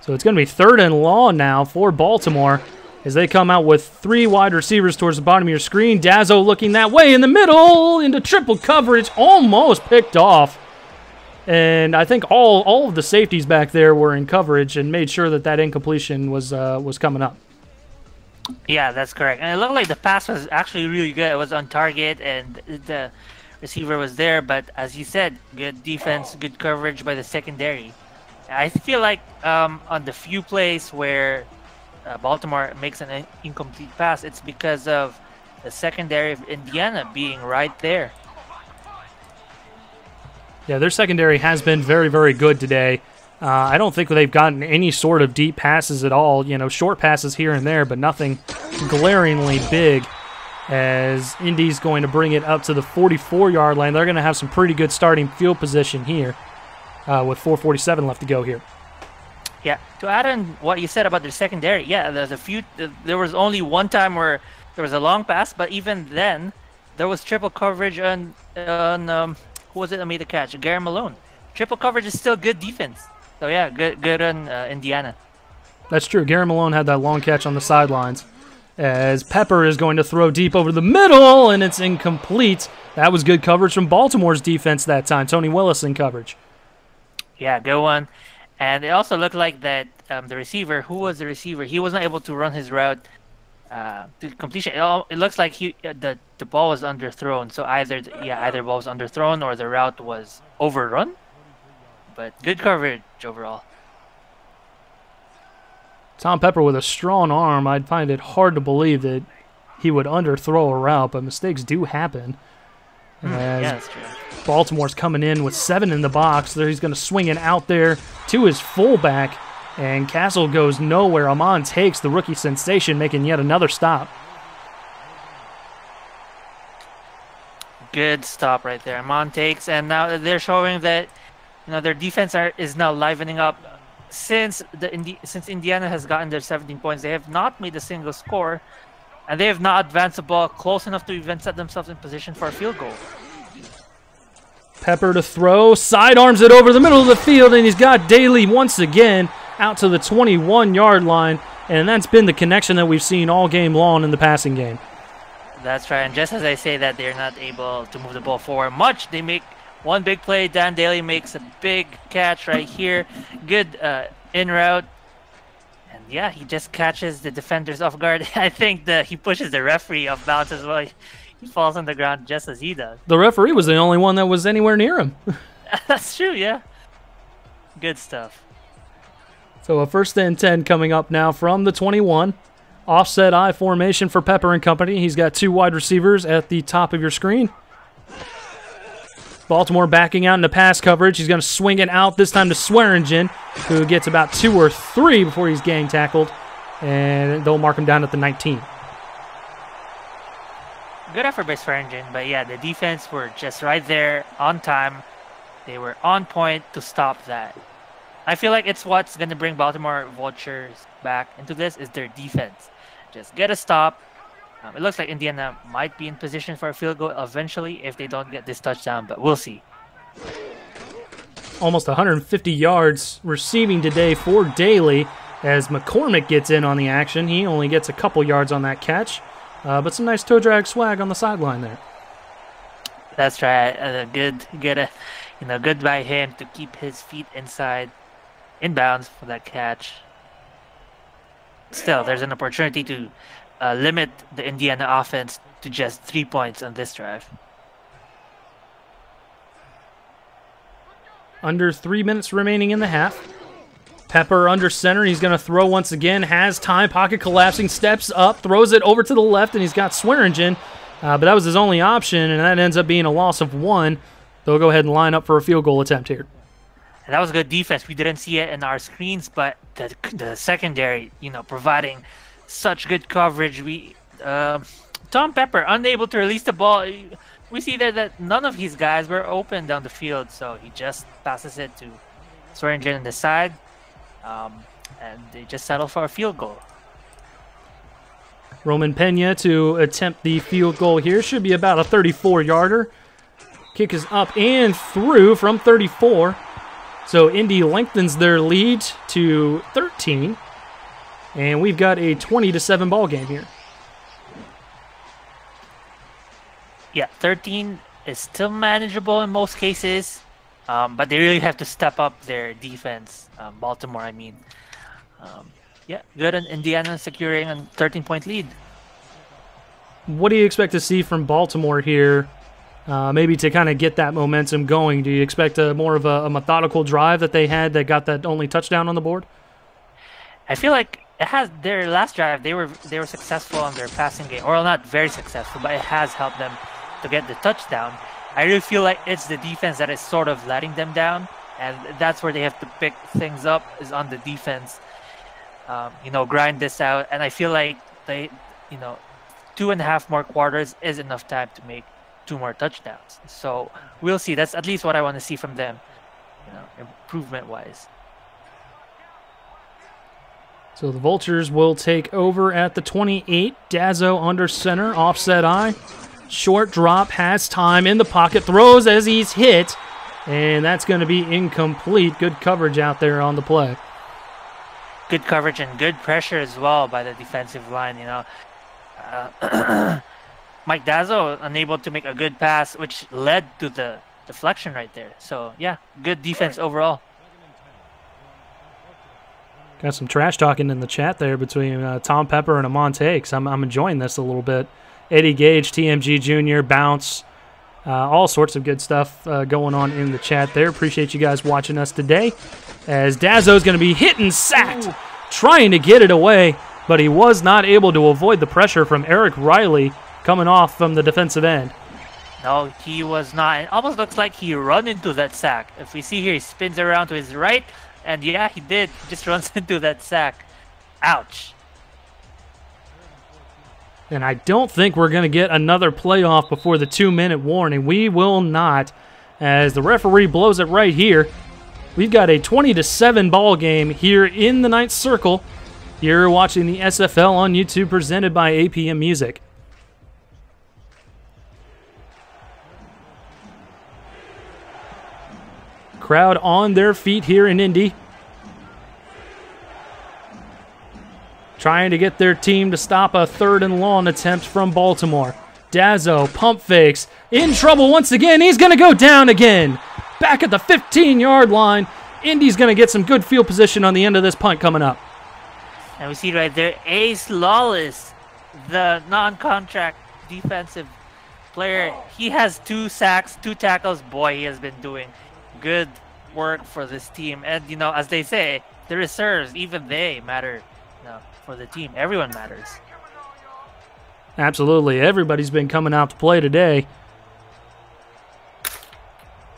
[SPEAKER 1] So it's going to be 3rd and long now for Baltimore as they come out with 3 wide receivers towards the bottom of your screen. Dazzo looking that way in the middle into triple coverage, almost picked off And I think all of the safeties back there were in coverage and made sure that incompletion was coming up.
[SPEAKER 2] Yeah, that's correct. And it looked like the pass was actually really good. It was on target, and the receiver was there. But as you said, good defense, good coverage by the secondary. I feel like on the few plays where Baltimore makes an incomplete pass, it's because of the secondary of Indiana being right there.
[SPEAKER 1] Yeah, their secondary has been very, very good today. I don't think they've gotten any sort of deep passes at all. You know, short passes here and there, but nothing glaringly big. As Indy's going to bring it up to the 44-yard line. They're going to have some pretty good starting field position here with 4:47 left to go here.
[SPEAKER 2] Yeah, to add on what you said about their secondary, yeah, there was only one time where there was a long pass, but even then, there was triple coverage on who was it that made the catch? Gary Malone. Triple coverage is still good defense. So yeah, good on Indiana.
[SPEAKER 1] That's true. Gary Malone had that long catch on the sidelines. As Pepper is going to throw deep over the middle, and it's incomplete. That was good coverage from Baltimore's defense that time. Tony Willis in coverage.
[SPEAKER 2] Yeah, good one. And it also looked like that the receiver, who was the receiver, he wasn't able to run his route to completion. It looks like the ball was underthrown. So either ball was underthrown or the route was overrun. But good coverage overall.
[SPEAKER 1] Tom Pepper with a strong arm. I'd find it hard to believe that he would underthrow a route, but mistakes do happen.
[SPEAKER 2] Yeah, that's true.
[SPEAKER 1] Baltimore's coming in with 7 in the box. There he's going to swing it out there to his fullback, and Castle goes nowhere. Amon takes the rookie sensation, making yet another stop.
[SPEAKER 2] Good stop right there. Amon takes, and now they're showing that their defense is now livening up. Since Indiana has gotten their 17 points, they have not made a single score, and they have not advanced the ball close enough to even set themselves in position for a field goal.
[SPEAKER 1] Pepper to throw, sidearms it over the middle of the field, and he's got Daly once again out to the 21-yard line, and that's been the connection that we've seen all game long in the passing game.
[SPEAKER 2] That's right, and just as I say that they're not able to move the ball forward much, they make one big play. Dan Daly makes a big catch right here. Good in route. And yeah, he just catches the defenders off guard. I think he pushes the referee off balance as well. He falls on the ground just as he does.
[SPEAKER 1] The referee was the only one that was anywhere near him.
[SPEAKER 2] That's true, yeah. Good stuff.
[SPEAKER 1] So a 1st and 10 coming up now from the 21. Offset I formation for Pepper and company. He's got 2 wide receivers at the top of your screen. Baltimore backing out into pass coverage. He's going to swing it out, this time to Swearengen, who gets about 2 or 3 before he's gang tackled, and they'll mark him down at the 19.
[SPEAKER 2] Good effort by Swearengen, but yeah, the defense were just right there on time. They were on point to stop that. I feel like it's what's going to bring Baltimore Vultures back into this is their defense. Just get a stop. It looks like Indiana might be in position for a field goal eventually if they don't get this touchdown, but we'll see.
[SPEAKER 1] Almost 150 yards receiving today for Daly as McCormick gets in on the action. He only gets a couple yards on that catch, but some nice toe drag swag on the sideline there.
[SPEAKER 2] That's right. Good by him to keep his feet inbounds for that catch. Still, there's an opportunity to limit the Indiana offense to just 3 points on this drive.
[SPEAKER 1] Under 3 minutes remaining in the half. Pepper under center. He's going to throw once again. Has time. Pocket collapsing. Steps up. Throws it over to the left, and he's got Swearengen. But that was his only option, and that ends up being a loss of 1. They'll go ahead and line up for a field goal attempt here.
[SPEAKER 2] And that was good defense. We didn't see it in our screens, but the secondary, providing such good coverage. Tom Pepper unable to release the ball. We see that none of his guys were open down the field, so he just passes it to Swearengen on the side, and they just settle for a field goal.
[SPEAKER 1] Roman Pena to attempt the field goal here. Should be about a 34-yarder. Kick is up and through from 34. So Indy lengthens their lead to 13. And we've got a 20-7 ball game here.
[SPEAKER 2] Yeah, 13 is still manageable in most cases. But they really have to step up their defense. Baltimore, I mean. Yeah, good on Indiana securing a 13-point lead.
[SPEAKER 1] What do you expect to see from Baltimore here? Maybe to kind of get that momentum going. Do you expect more of a methodical drive that they had that got that only touchdown on the board?
[SPEAKER 2] I feel like it has their last drive. They were successful on their passing game, or not very successful, but it has helped them to get the touchdown. I really feel like it's the defense that is sort of letting them down, and that's where they have to pick things up, is on the defense. Grind this out, and I feel like they, 2.5 more quarters is enough time to make 2 more touchdowns. So we'll see. That's at least what I want to see from them, improvement-wise.
[SPEAKER 1] So the Vultures will take over at the 28. Dazzo under center, offset eye. Short drop, has time in the pocket, throws as he's hit, and that's going to be incomplete. Good coverage out there on the play.
[SPEAKER 2] Good coverage and good pressure as well by the defensive line, Mike Dazzo unable to make a good pass, which led to the deflection right there. So, yeah, good defense overall.
[SPEAKER 1] Got some trash talking in the chat there between Tom Pepper and Amon Takes. I'm enjoying this a little bit. Eddie Gage, TMG Jr., Bounce, all sorts of good stuff going on in the chat there. Appreciate you guys watching us today. As Dazzo's going to be hit and sacked, trying to get it away, but he was not able to avoid the pressure from Eric Riley coming off from the defensive end.
[SPEAKER 2] No, he was not. It almost looks like he run into that sack. If we see here, he spins around to his right, and yeah, he did. He just runs into that sack. Ouch.
[SPEAKER 1] And I don't think we're going to get another playoff before the 2-minute warning. We will not, as the referee blows it right here. We've got a 20-7 ball game here in the ninth circle. You're watching the SFL on YouTube, presented by APM Music. Crowd on their feet here in Indy, trying to get their team to stop a 3rd and long attempt from Baltimore. Dazzo pump fakes, in trouble once again. He's going to go down again. Back at the 15-yard line. Indy's going to get some good field position on the end of this punt coming up.
[SPEAKER 2] And we see right there, Ace Lawless, the non-contract defensive player. He has 2 sacks, 2 tackles. Boy, he has been doing good work for this team. And, as they say, the reserves, even they matter for the team. Everyone matters.
[SPEAKER 1] Absolutely. Everybody's been coming out to play today.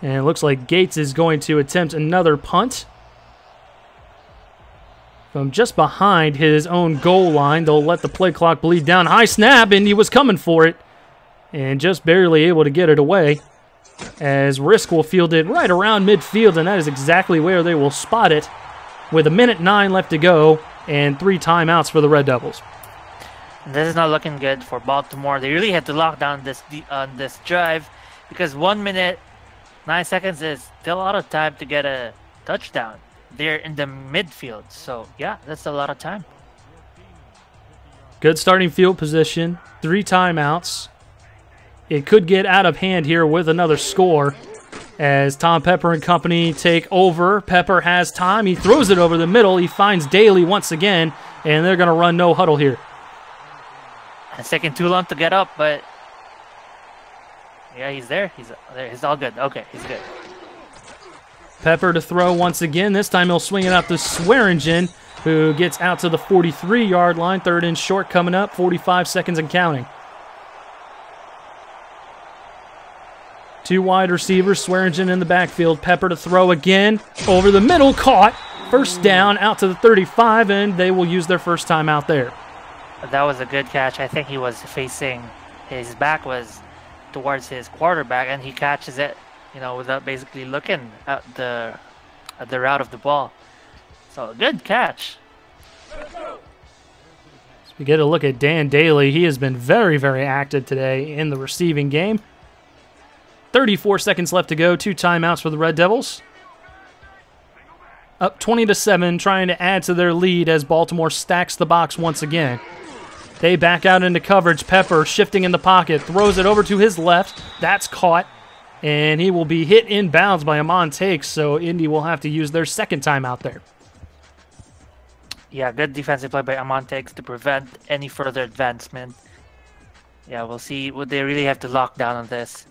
[SPEAKER 1] And it looks like Gates is going to attempt another punt from just behind his own goal line. They'll let the play clock bleed down. High snap, and he was coming for it and just barely able to get it away, as Risk will field it right around midfield, and that is exactly where they will spot it with 1:09 left to go and 3 timeouts for the Red Devils.
[SPEAKER 2] This is not looking good for Baltimore. They really had to lock down this drive, because 1 minute, 9 seconds is still a lot of time to get a touchdown. They're in the midfield, so yeah, that's a lot of time.
[SPEAKER 1] Good starting field position, 3 timeouts. It could get out of hand here with another score as Tom Pepper and company take over. Pepper has time. He throws it over the middle. He finds Daly once again, and they're going to run no huddle here.
[SPEAKER 2] It's taking too long to get up, but yeah, he's there. He's there. He's all good. Okay, he's good.
[SPEAKER 1] Pepper to throw once again. This time he'll swing it out to Swearengen, who gets out to the 43-yard line. 3rd and short coming up. 45 seconds and counting. 2 wide receivers. Swearengen in the backfield. Pepper to throw again. Over the middle. Caught. 1st down out to the 35, and they will use their first time out there.
[SPEAKER 2] That was a good catch. I think he was facing, his back was towards his quarterback, and he catches it, without basically looking at the route of the ball. So, good catch.
[SPEAKER 1] So we get a look at Dan Daly. He has been very, very active today in the receiving game. 34 seconds left to go. 2 timeouts for the Red Devils. Up 20-7, trying to add to their lead as Baltimore stacks the box once again. They back out into coverage. Pepper shifting in the pocket, throws it over to his left. That's caught. And he will be hit inbounds by Amon Takes, so Indy will have to use their second timeout there.
[SPEAKER 2] Yeah, good defensive play by Amon Takes to prevent any further advancement. Yeah, we'll see. Would they really have to lock down on this?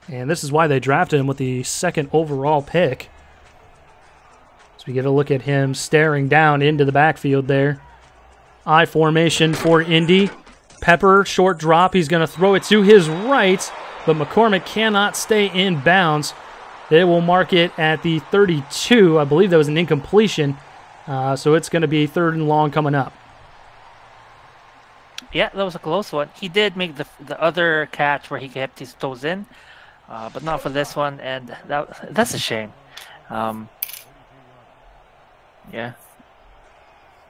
[SPEAKER 1] And this is why they drafted him with the second overall pick. So we get a look at him staring down into the backfield there. I formation for Indy. Pepper, short drop. He's going to throw it to his right, but McCormick cannot stay in bounds. They will mark it at the 32. I believe that was an incompletion, so it's going to be 3rd and long coming up.
[SPEAKER 2] Yeah, that was a close one. He did make the other catch where he kept his toes in, but not for this one, and that's a shame. Yeah.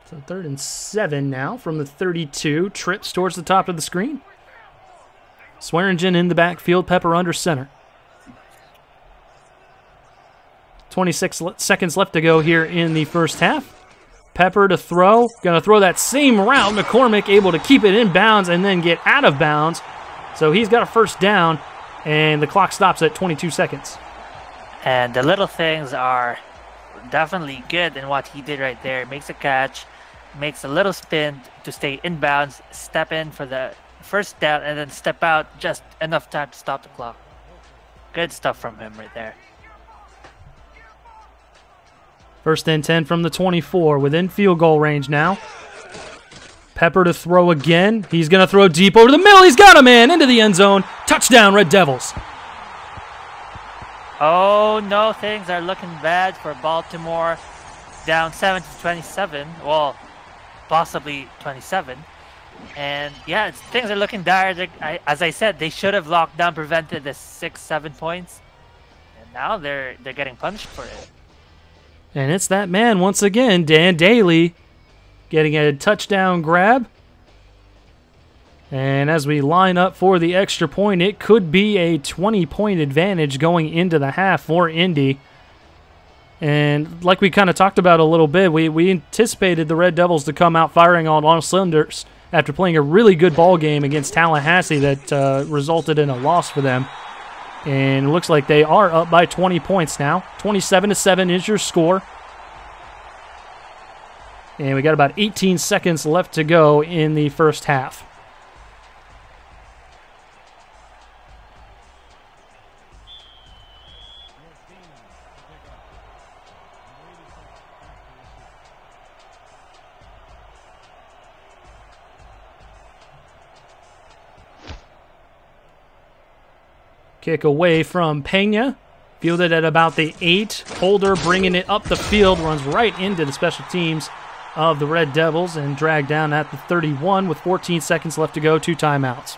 [SPEAKER 1] So 3rd and 7 now from the 32. Trips towards the top of the screen. Swearengen in the backfield. Pepper under center. 26 seconds left to go here in the first half. Pepper to throw. Going to throw that same route. McCormick able to keep it in bounds and then get out of bounds. So he's got a first down, and the clock stops at 22 seconds.
[SPEAKER 2] And the little things are definitely good in what he did right there. Makes a catch, makes a little spin to stay in bounds, step in for the first down, and then step out just enough time to stop the clock. Good stuff from him right there.
[SPEAKER 1] 1st and 10 from the 24, within field goal range now. Pepper to throw again. He's going to throw deep over the middle. He's got a man into the end zone. Touchdown, Red Devils.
[SPEAKER 2] Oh no, things are looking bad for Baltimore. Down 7-27. Well, possibly 27. And yeah, things are looking dire. As I said, they should have locked down, prevented the 6-7 points. And now they're getting punished for it.
[SPEAKER 1] And it's that man once again, Dan Daly, getting a touchdown grab. And as we line up for the extra point, it could be a 20-point advantage going into the half for Indy. And like we kind of talked about a little bit, we anticipated the Red Devils to come out firing on all cylinders after playing a really good ball game against Tallahassee that resulted in a loss for them. And it looks like they are up by 20 points now. 27-7 is your score. And we got about 18 seconds left to go in the first half. Kick away from Pena. Fielded at about the 8. Holder bringing it up the field. Runs right into the special teams of the Red Devils and dragged down at the 31 with 14 seconds left to go. 2 timeouts.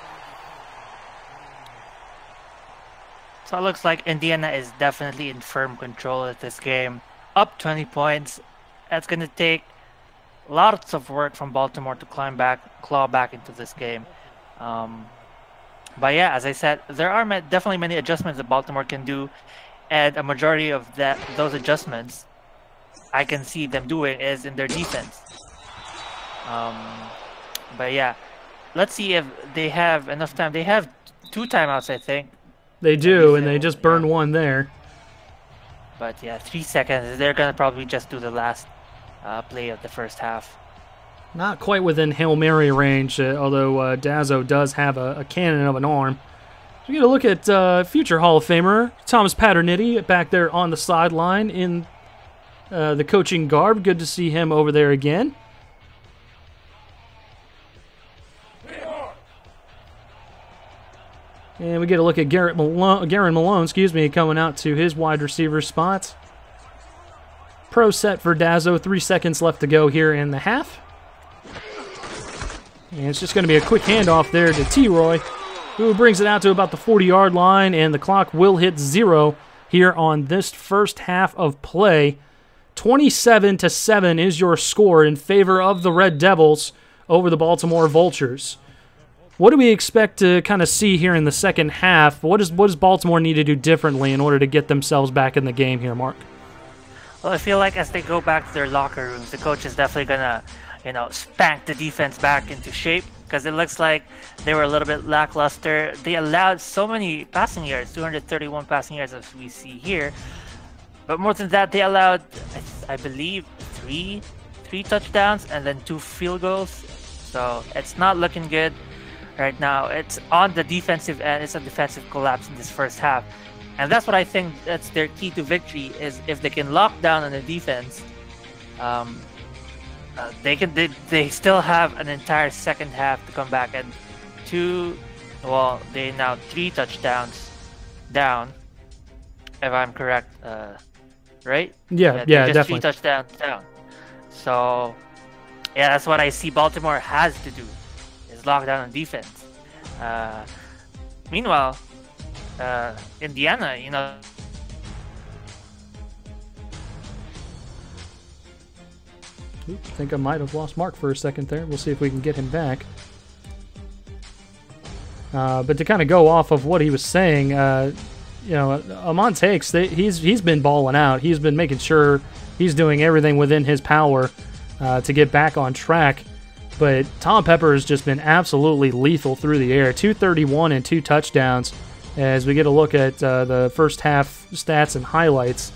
[SPEAKER 2] So it looks like Indiana is definitely in firm control of this game. Up 20 points. That's going to take lots of work from Baltimore to claw back into this game. But yeah, as I said, there are definitely many adjustments that Baltimore can do, and a majority of those adjustments I can see them doing is in their defense. But yeah, let's see if they have enough time. They have 2 timeouts, I think.
[SPEAKER 1] They do, and they just burned one there.
[SPEAKER 2] But yeah, 3 seconds. They're going to probably just do the last play of the first half.
[SPEAKER 1] Not quite within Hail Mary range, although Dazzo does have a cannon of an arm. We get a look at future Hall of Famer Thomas Paterniti back there on the sideline in the coaching garb. Good to see him over there again. And we get a look at Garen Malone, coming out to his wide receiver spot. Pro set for Dazzo. 3 seconds left to go here in the half. And it's just going to be a quick handoff there to T-Roy, who brings it out to about the 40-yard line, and the clock will hit 0 here on this first half of play. 27-7 is your score in favor of the Red Devils over the Baltimore Vultures. What do we expect to kind of see here in the second half? What does Baltimore need to do differently in order to get themselves back in the game here, Marc?
[SPEAKER 2] Well, I feel like as they go back to their locker rooms, the coach is definitely going to spank the defense back into shape, because it looks like they were a little bit lackluster. They allowed so many passing yards, 231 passing yards as we see here. But more than that, they allowed, I believe, three touchdowns and then 2 field goals. So it's not looking good right now. It's on the defensive end. It's a defensive collapse in this first half. And that's what I think that's their key to victory, is if they can lock down on the defense, they still have an entire second half to come back, and they now 3 touchdowns down, if I'm correct, right?
[SPEAKER 1] Yeah,
[SPEAKER 2] just
[SPEAKER 1] definitely.
[SPEAKER 2] 3 touchdowns down. So yeah, that's what I see Baltimore has to do, is lock down on defense. Meanwhile, Indiana,
[SPEAKER 1] I think I might have lost Marc for a second there. We'll see if we can get him back. But to kind of go off of what he was saying, Amon Takes, he's been balling out. He's been making sure he's doing everything within his power to get back on track. But Tom Pepper has just been absolutely lethal through the air. 231 and 2 touchdowns. As we get a look at the first half stats and highlights.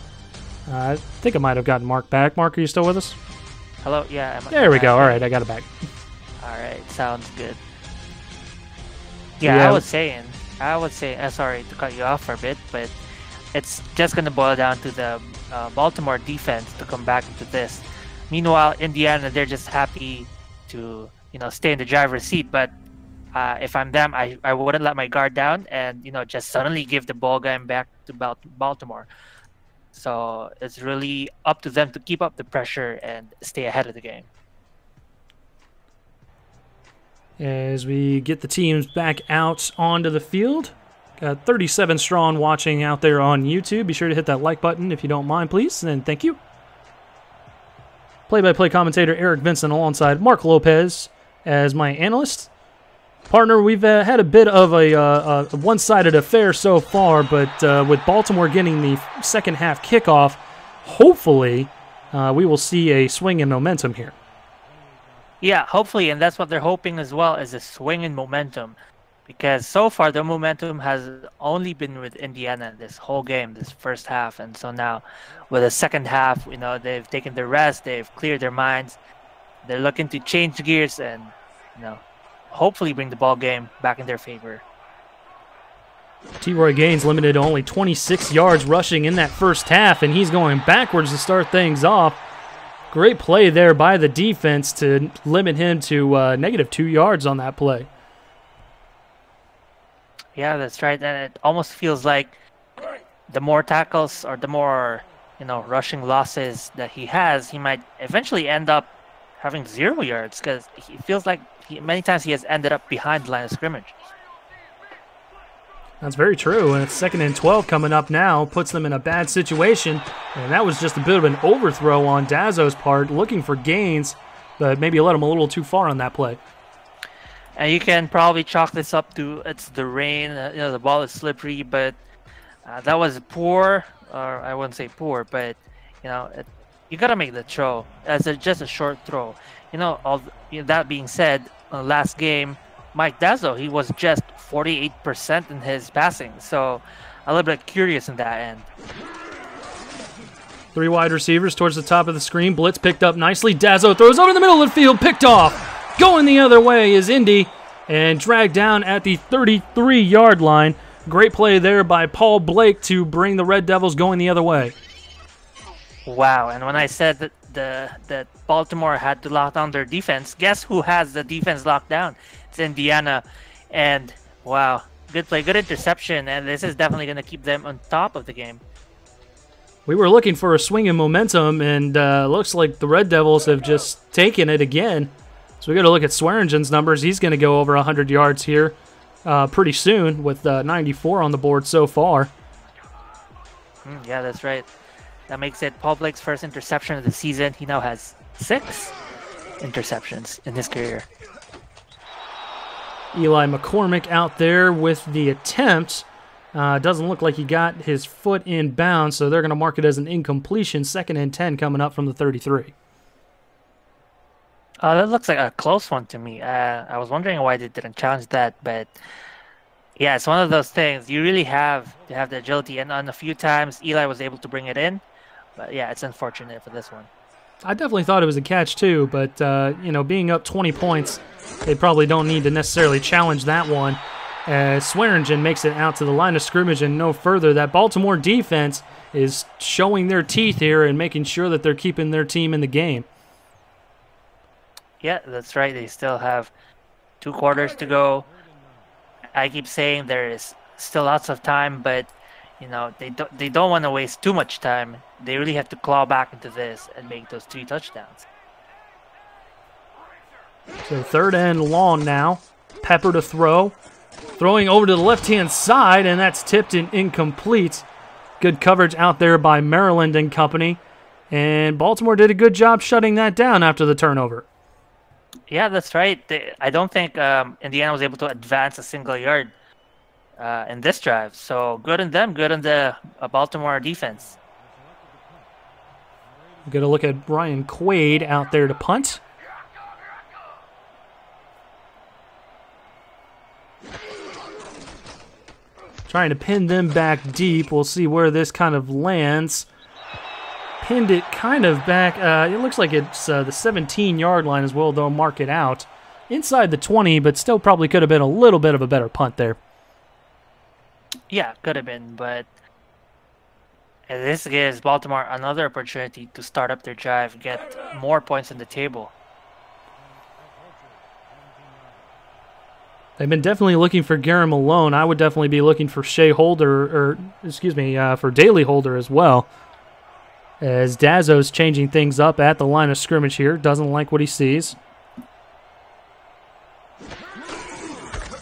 [SPEAKER 1] I think I might have gotten Marc back. Marc, are you still with us?
[SPEAKER 2] Hello? Yeah.
[SPEAKER 1] There we go. All right, I got it back.
[SPEAKER 2] All right, sounds good. Yeah, I was saying, sorry to cut you off for a bit, but it's just going to boil down to the Baltimore defense to come back into this. Meanwhile, Indiana, they're just happy to, stay in the driver's seat. But if I'm them, I wouldn't let my guard down and, just suddenly give the ball game back to Baltimore. So it's really up to them to keep up the pressure and stay ahead of the game.
[SPEAKER 1] As we get the teams back out onto the field. Got 37 strong watching out there on YouTube. Be sure to hit that like button if you don't mind, please, and thank you. Play-by-play commentator Eric Vinson alongside Marc Lopez as my analyst. Partner, we've had a bit of a one-sided affair so far, but with Baltimore getting the second half kickoff, hopefully we will see a swing in momentum here.
[SPEAKER 2] Yeah, hopefully, and that's what they're hoping as well, is a swing in momentum. Because so far, the momentum has only been with Indiana this whole game, this first half. And so now, with the second half, they've taken their rest, they've cleared their minds. They're looking to change gears and, hopefully bring the ball game back in their favor.
[SPEAKER 1] T-Roy Gaines limited to only 26 yards rushing in that first half, and he's going backwards to start things off. Great play there by the defense to limit him to negative 2 yards on that play.
[SPEAKER 2] Yeah, that's right. And it almost feels like the more tackles or the more, rushing losses that he has, he might eventually end up having 0 yards, because he feels like many times he has ended up behind the line of scrimmage.
[SPEAKER 1] That's very true, and it's 2nd and 12 coming up now, puts them in a bad situation, and that was just a bit of an overthrow on Dazzo's part, looking for Gaines, but maybe let him a little too far on that play.
[SPEAKER 2] And you can probably chalk this up to it's the rain, the ball is slippery, but that was poor, or I wouldn't say poor, but you gotta make the throw as just a short throw. That being said, last game, Mike Dazzo, he was just 48% in his passing, so a little bit curious in that end.
[SPEAKER 1] 3 wide receivers towards the top of the screen. Blitz picked up nicely. Dazzo throws over the middle of the field, picked off. Going the other way is Indy, and dragged down at the 33-yard line. Great play there by Paul Blake to bring the Red Devils going the other way.
[SPEAKER 2] Wow, and when I said that Baltimore had to lock down their defense, guess who has the defense locked down? It's Indiana. And wow, good play, good interception, and this is definitely going to keep them on top of the game.
[SPEAKER 1] We were looking for a swing in momentum, and looks like the Red Devils have just taken it again. So we got to look at Swearengen's numbers. He's going to go over 100 yards here pretty soon with 94 on the board so far.
[SPEAKER 2] Yeah, that's right. That makes it Paul Blake's first interception of the season. He now has 6 interceptions in his career.
[SPEAKER 1] Eli McCormick out there with the attempt. Doesn't look like he got his foot in bounds, so they're going to mark it as an incompletion. 2nd and 10 coming up from the 33.
[SPEAKER 2] That looks like a close one to me. I was wondering why they didn't challenge that, but yeah, it's one of those things. You really have to have the agility, and on a few times, Eli was able to bring it in. But yeah, it's unfortunate for this one.
[SPEAKER 1] I definitely thought it was a catch too, but you know, being up 20 points, they probably don't need to necessarily challenge that one. Swearengen makes it out to the line of scrimmage and no further. That Baltimore defense is showing their teeth here and making sure that they're keeping their team in the game.
[SPEAKER 2] Yeah, that's right. They still have 2 quarters to go. I keep saying there is still lots of time, but you know, they don't want to waste too much time. They really have to claw back into this and make those 3 touchdowns.
[SPEAKER 1] So 3rd and long now. Pepper to throw. Throwing over to the left-hand side, and that's tipped and incomplete. Good coverage out there by Maryland and company. And Baltimore did a good job shutting that down after the turnover.
[SPEAKER 2] Yeah, that's right. I don't think Indiana was able to advance a single yard in this drive. So good on them, good on the Baltimore defense.
[SPEAKER 1] Get a look at Brian Quaid out there to punt. Trying to pin them back deep. We'll see where this kind of lands. Pinned it kind of back. It looks like it's the 17-yard line as well. They'll mark it out inside the 20, but still probably could have been a little bit of a better punt there.
[SPEAKER 2] Yeah, could have been, but this gives Baltimore another opportunity to start up their drive, get more points on the table.
[SPEAKER 1] They've been definitely looking for Garen Malone. I would definitely be looking for Shea Holder, or excuse me, for Daly Holder as well. As Dazzo's changing things up at the line of scrimmage here. Doesn't like what he sees.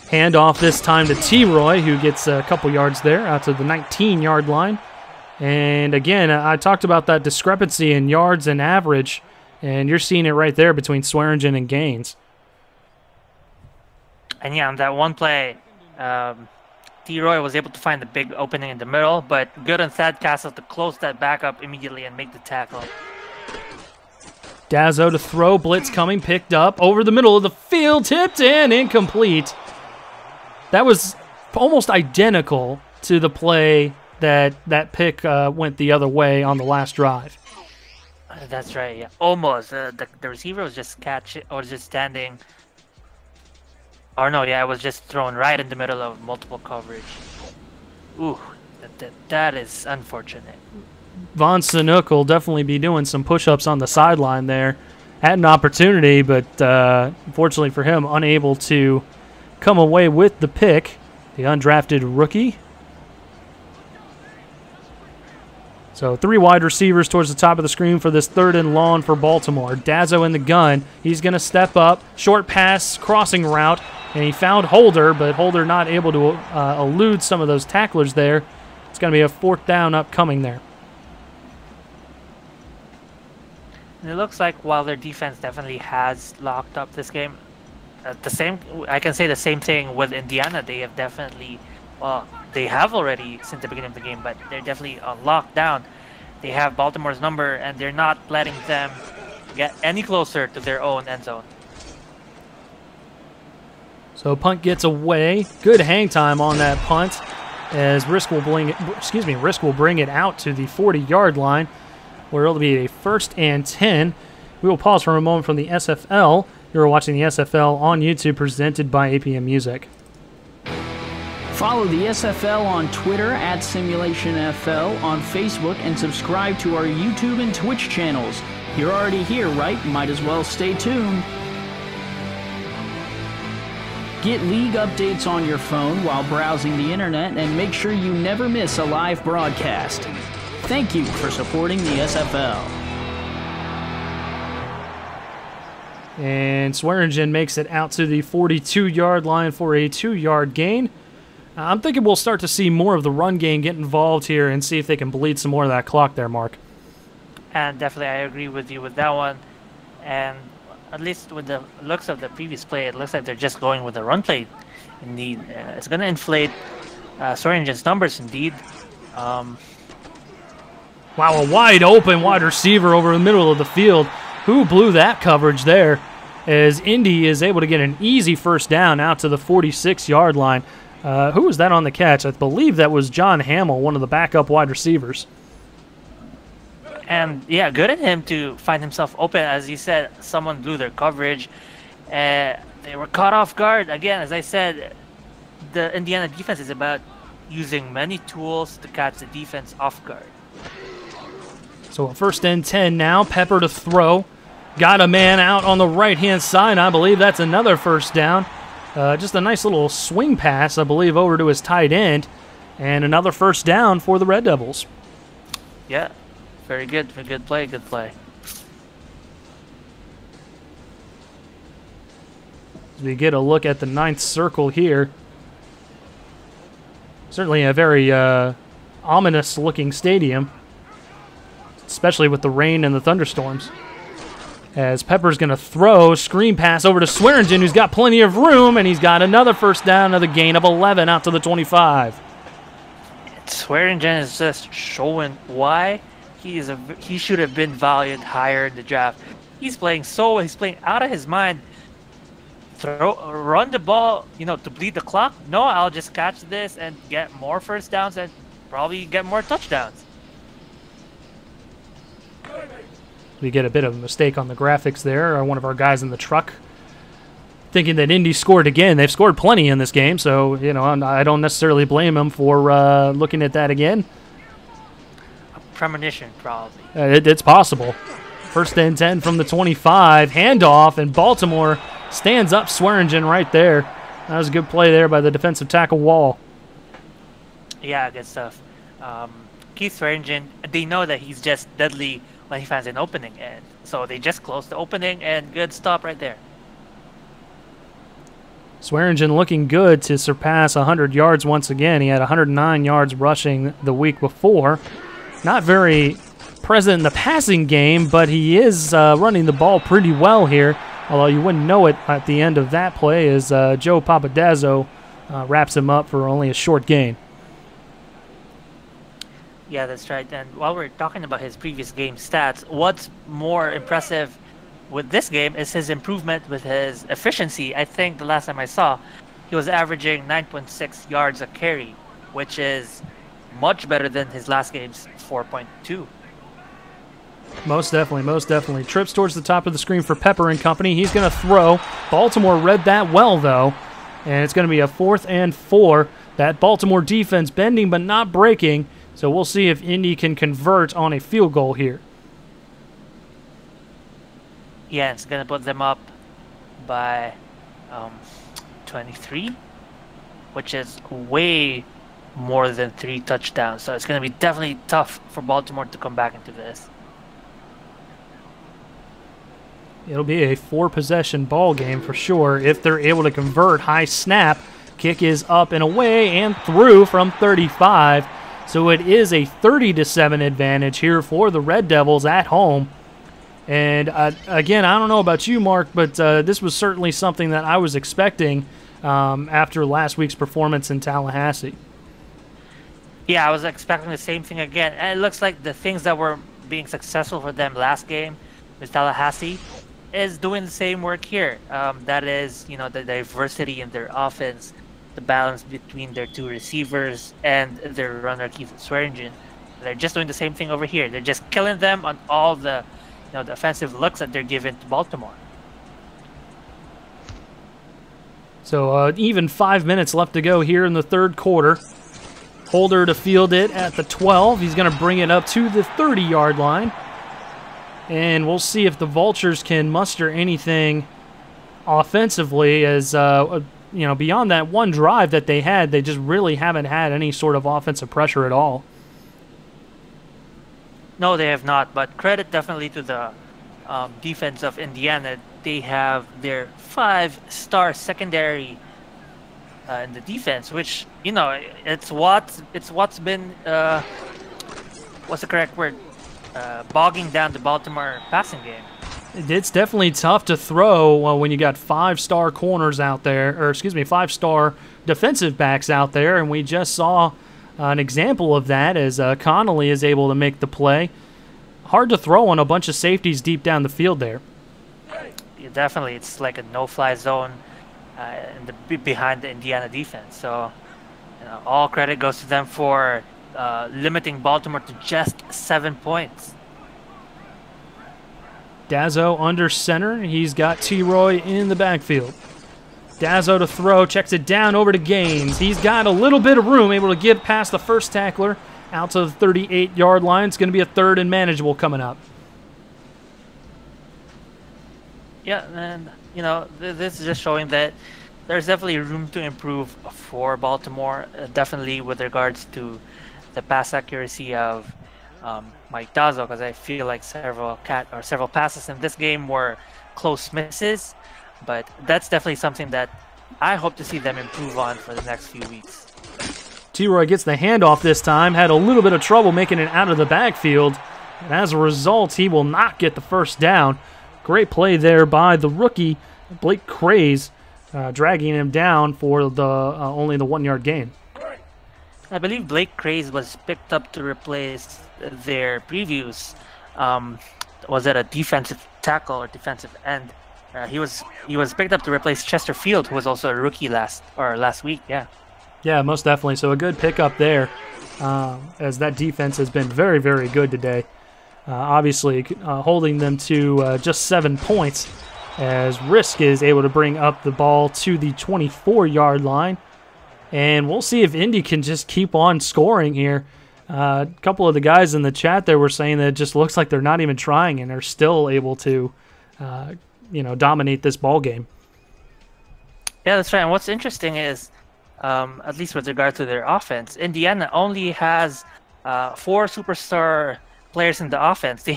[SPEAKER 1] Handoff this time to T-Roy, who gets a couple yards there out to the 19-yard line. And again, I talked about that discrepancy in yards and average, and you're seeing it right there between Swearengen and Gaines.
[SPEAKER 2] And yeah, on that one play, T-Roy was able to find the big opening in the middle, but good on Thad Castle to close that back up immediately and make the tackle.
[SPEAKER 1] Dazzo to throw, blitz coming, picked up, over the middle of the field, tipped and incomplete. That was almost identical to the play that pick went the other way on the last drive.
[SPEAKER 2] That's right, yeah. Almost. The receiver was just standing. Or no, yeah, it was just thrown right in the middle of multiple coverage. Ooh, that is unfortunate.
[SPEAKER 1] Von Sanook will definitely be doing some push-ups on the sideline there. Had an opportunity, but unfortunately for him, unable to come away with the pick. The undrafted rookie. So 3 wide receivers towards the top of the screen for this 3rd and long for Baltimore. Dazzo in the gun. He's going to step up. Short pass, crossing route. And he found Holder, but Holder not able to elude some of those tacklers there. It's going to be a 4th down upcoming there.
[SPEAKER 2] And it looks like while their defense definitely has locked up this game, I can say the same thing with Indiana. They have definitely, well, they have already since the beginning of the game, but they're definitely on lockdown. They have Baltimore's number, and they're not letting them get any closer to their own end zone.
[SPEAKER 1] So punt gets away. Good hang time on that punt, as Risk will bring it out to the 40-yard line, where it'll be a 1st and 10. We will pause for a moment from the SFL. You're watching the SFL on YouTube, presented by APM Music.
[SPEAKER 5] Follow the SFL on Twitter @SimulationFL, on Facebook, and subscribe to our YouTube and Twitch channels. You're already here, right? Might as well stay tuned. Get league updates on your phone while browsing the internet, and make sure you never miss a live broadcast. Thank you for supporting the SFL.
[SPEAKER 1] And Swearengen makes it out to the 42-yard line for a 2-yard gain. I'm thinking we'll start to see more of the run game get involved here and see if they can bleed some more of that clock there, Mark.
[SPEAKER 2] And definitely I agree with you with that one. And at least with the looks of the previous play, it looks like they're just going with the run play. Indeed, it's going to inflate Swearengen's numbers, indeed.
[SPEAKER 1] Wow, a wide open wide receiver over the middle of the field. Who blew that coverage there? as Indy is able to get an easy first down out to the 46-yard line. Who was that on the catch? I believe that was John Hamill, one of the backup wide receivers.
[SPEAKER 2] And, yeah, good at him to find himself open. As you said, someone blew their coverage. They were caught off guard. Again, as I said, the Indiana defense is about using many tools to catch the defense off guard.
[SPEAKER 1] So a 1st and 10 now. Pepper to throw. Got a man out on the right-hand side. I believe that's another first down. Just a nice little swing pass, I believe, over to his tight end. And another first down for the Red Devils.
[SPEAKER 2] Yeah, very good. Good play, good play.
[SPEAKER 1] As we get a look at the 9th circle here. Certainly a very ominous-looking stadium, especially with the rain and the thunderstorms. As Pepper's going to throw, screen pass over to Swearengen, who's got plenty of room, and he's got another first down, another gain of 11 out to the 25.
[SPEAKER 2] Swearengen is just showing why he should have been valued higher in the draft. He's playing out of his mind. Run the ball, to bleed the clock. No, I'll just catch this and get more first downs and probably get more touchdowns.
[SPEAKER 1] We get a bit of a mistake on the graphics there. One of our guys in the truck thinking that Indy scored again. They've scored plenty in this game, so I don't necessarily blame them for looking at that again.
[SPEAKER 2] A premonition, probably.
[SPEAKER 1] It's possible. 1st and 10 from the 25. Handoff, and Baltimore stands up Swearengen right there. That was a good play there by the defensive tackle Wall.
[SPEAKER 2] Yeah, good stuff. Keith Swearengen, they know that he's just deadly when he finds an opening, and so they just close the opening, and good stop right there.
[SPEAKER 1] Swearengen looking good to surpass 100 yards once again. He had 109 yards rushing the week before. Not very present in the passing game, but he is running the ball pretty well here, although you wouldn't know it at the end of that play as Joe Papadazzo wraps him up for only a short gain.
[SPEAKER 2] Yeah, that's right. And while we're talking about his previous game stats, what's more impressive with this game is his improvement with his efficiency. I think the last time I saw, he was averaging 9.6 yards a carry, which is much better than his last game's 4.2.
[SPEAKER 1] Most definitely. Trips towards the top of the screen for Pepper and company. He's going to throw. Baltimore read that well, though, and it's going to be a 4th and 4. That Baltimore defense bending but not breaking. So we'll see if Indy can convert on a field goal here.
[SPEAKER 2] Yeah, it's going to put them up by 23, which is way more than 3 touchdowns. So it's going to be definitely tough for Baltimore to come back into this.
[SPEAKER 1] It'll be a 4-possession ball game for sure if they're able to convert. High snap. Kick is up and away and through from 35. So it is a 30-7 advantage here for the Red Devils at home. And again, I don't know about you, Mark, but this was certainly something that I was expecting after last week's performance in Tallahassee.
[SPEAKER 2] Yeah, I was expecting the same thing again. And it looks like the things that were being successful for them last game with Tallahassee is doing the same work here. That is, the diversity in their offense, the balance between their 2 receivers and their runner Keith Swearengen. They're just doing the same thing over here. They're just killing them on all the the offensive looks that they're given to Baltimore.
[SPEAKER 1] So even 5 minutes left to go here in the 3rd quarter. Holder to field it at the 12. He's going to bring it up to the 30-yard line. And we'll see if the Vultures can muster anything offensively as beyond that one drive that they had, they just really haven't had any sort of offensive pressure at all.
[SPEAKER 2] No, they have not, but credit definitely to the defense of Indiana. They have their 5-star secondary in the defense, which, it's what's been, what's the correct word? Bogging down the Baltimore passing game.
[SPEAKER 1] It's definitely tough to throw when you got 5-star corners out there, or 5-star defensive backs out there, and we just saw an example of that as Connolly is able to make the play. Hard to throw on a bunch of safeties deep down the field there.
[SPEAKER 2] definitely, it's like a no-fly zone behind the Indiana defense. So, all credit goes to them for limiting Baltimore to just 7 points.
[SPEAKER 1] Dazzo under center. He's got T-Roy in the backfield. Dazzo to throw, checks it down over to Gaines. He's got a little bit of room, able to get past the first tackler out to the 38-yard line. It's going to be a 3rd and manageable coming up.
[SPEAKER 2] Yeah, and, this is just showing that there's definitely room to improve for Baltimore, definitely with regards to the pass accuracy of Mike Dazzo, because I feel like several passes in this game were close misses. But that's definitely something that I hope to see them improve on for the next few weeks.
[SPEAKER 1] T-Roy gets the handoff this time, had a little bit of trouble making it out of the backfield. And as a result, he will not get the first down. Great play there by the rookie, Blake Craze, dragging him down for the only the 1-yard gain.
[SPEAKER 2] I believe Blake Craze was picked up to replace their previous, was it a defensive tackle or defensive end? He was picked up to replace Chester Field, who was also a rookie last week.
[SPEAKER 1] Yeah, most definitely. So a good pickup there, as that defense has been very, very good today. Obviously, holding them to just 7 points, as Risk is able to bring up the ball to the 24-yard line. And we'll see if Indy can just keep on scoring here. A couple of the guys in the chat there were saying that it just looks like they're not even trying, and they're still able to dominate this ball game.
[SPEAKER 2] Yeah, that's right. And what's interesting is, at least with regard to their offense, Indiana only has 4 superstar players in the offense. They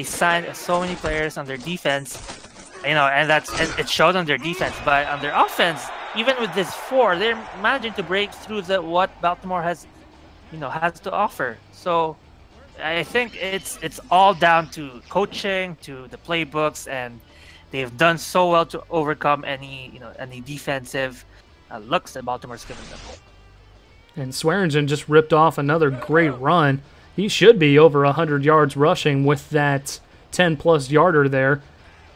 [SPEAKER 2] signed so many players on their defense, and it showed on their defense. But on their offense, even with this 4, they're managing to break through what Baltimore has to offer. So I think it's all down to coaching, to the playbooks, and they've done so well to overcome any defensive looks that Baltimore's given them.
[SPEAKER 1] And Swearengen just ripped off another great run. He should be over 100 yards rushing with that 10-plus yarder there,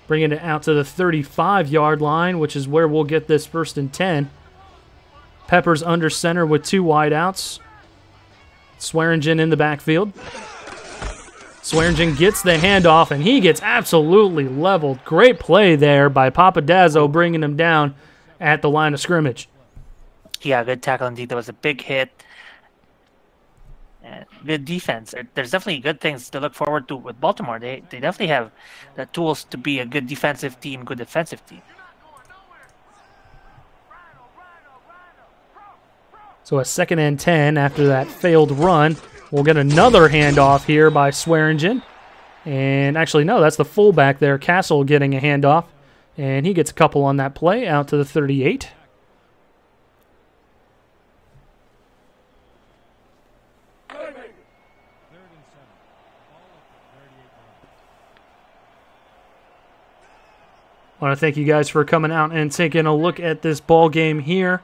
[SPEAKER 1] bringing it out to the 35-yard line, which is where we'll get this 1st and 10. Peppers under center with 2 wideouts. Swearengen in the backfield. Swearengen gets the handoff, and he gets absolutely leveled. Great play there by Papa Dazzo, bringing him down at the line of scrimmage.
[SPEAKER 2] Yeah, good tackle indeed. That was a big hit. And good defense. There's definitely good things to look forward to with Baltimore. They definitely have the tools to be a good defensive team, good defensive team.
[SPEAKER 1] So a 2nd and 10 after that failed run. We'll get another handoff here by Swearengen. And actually, no, that's the fullback there, Castle, getting a handoff. And he gets a couple on that play out to the 38. I want to thank you guys for coming out and taking a look at this ball game here.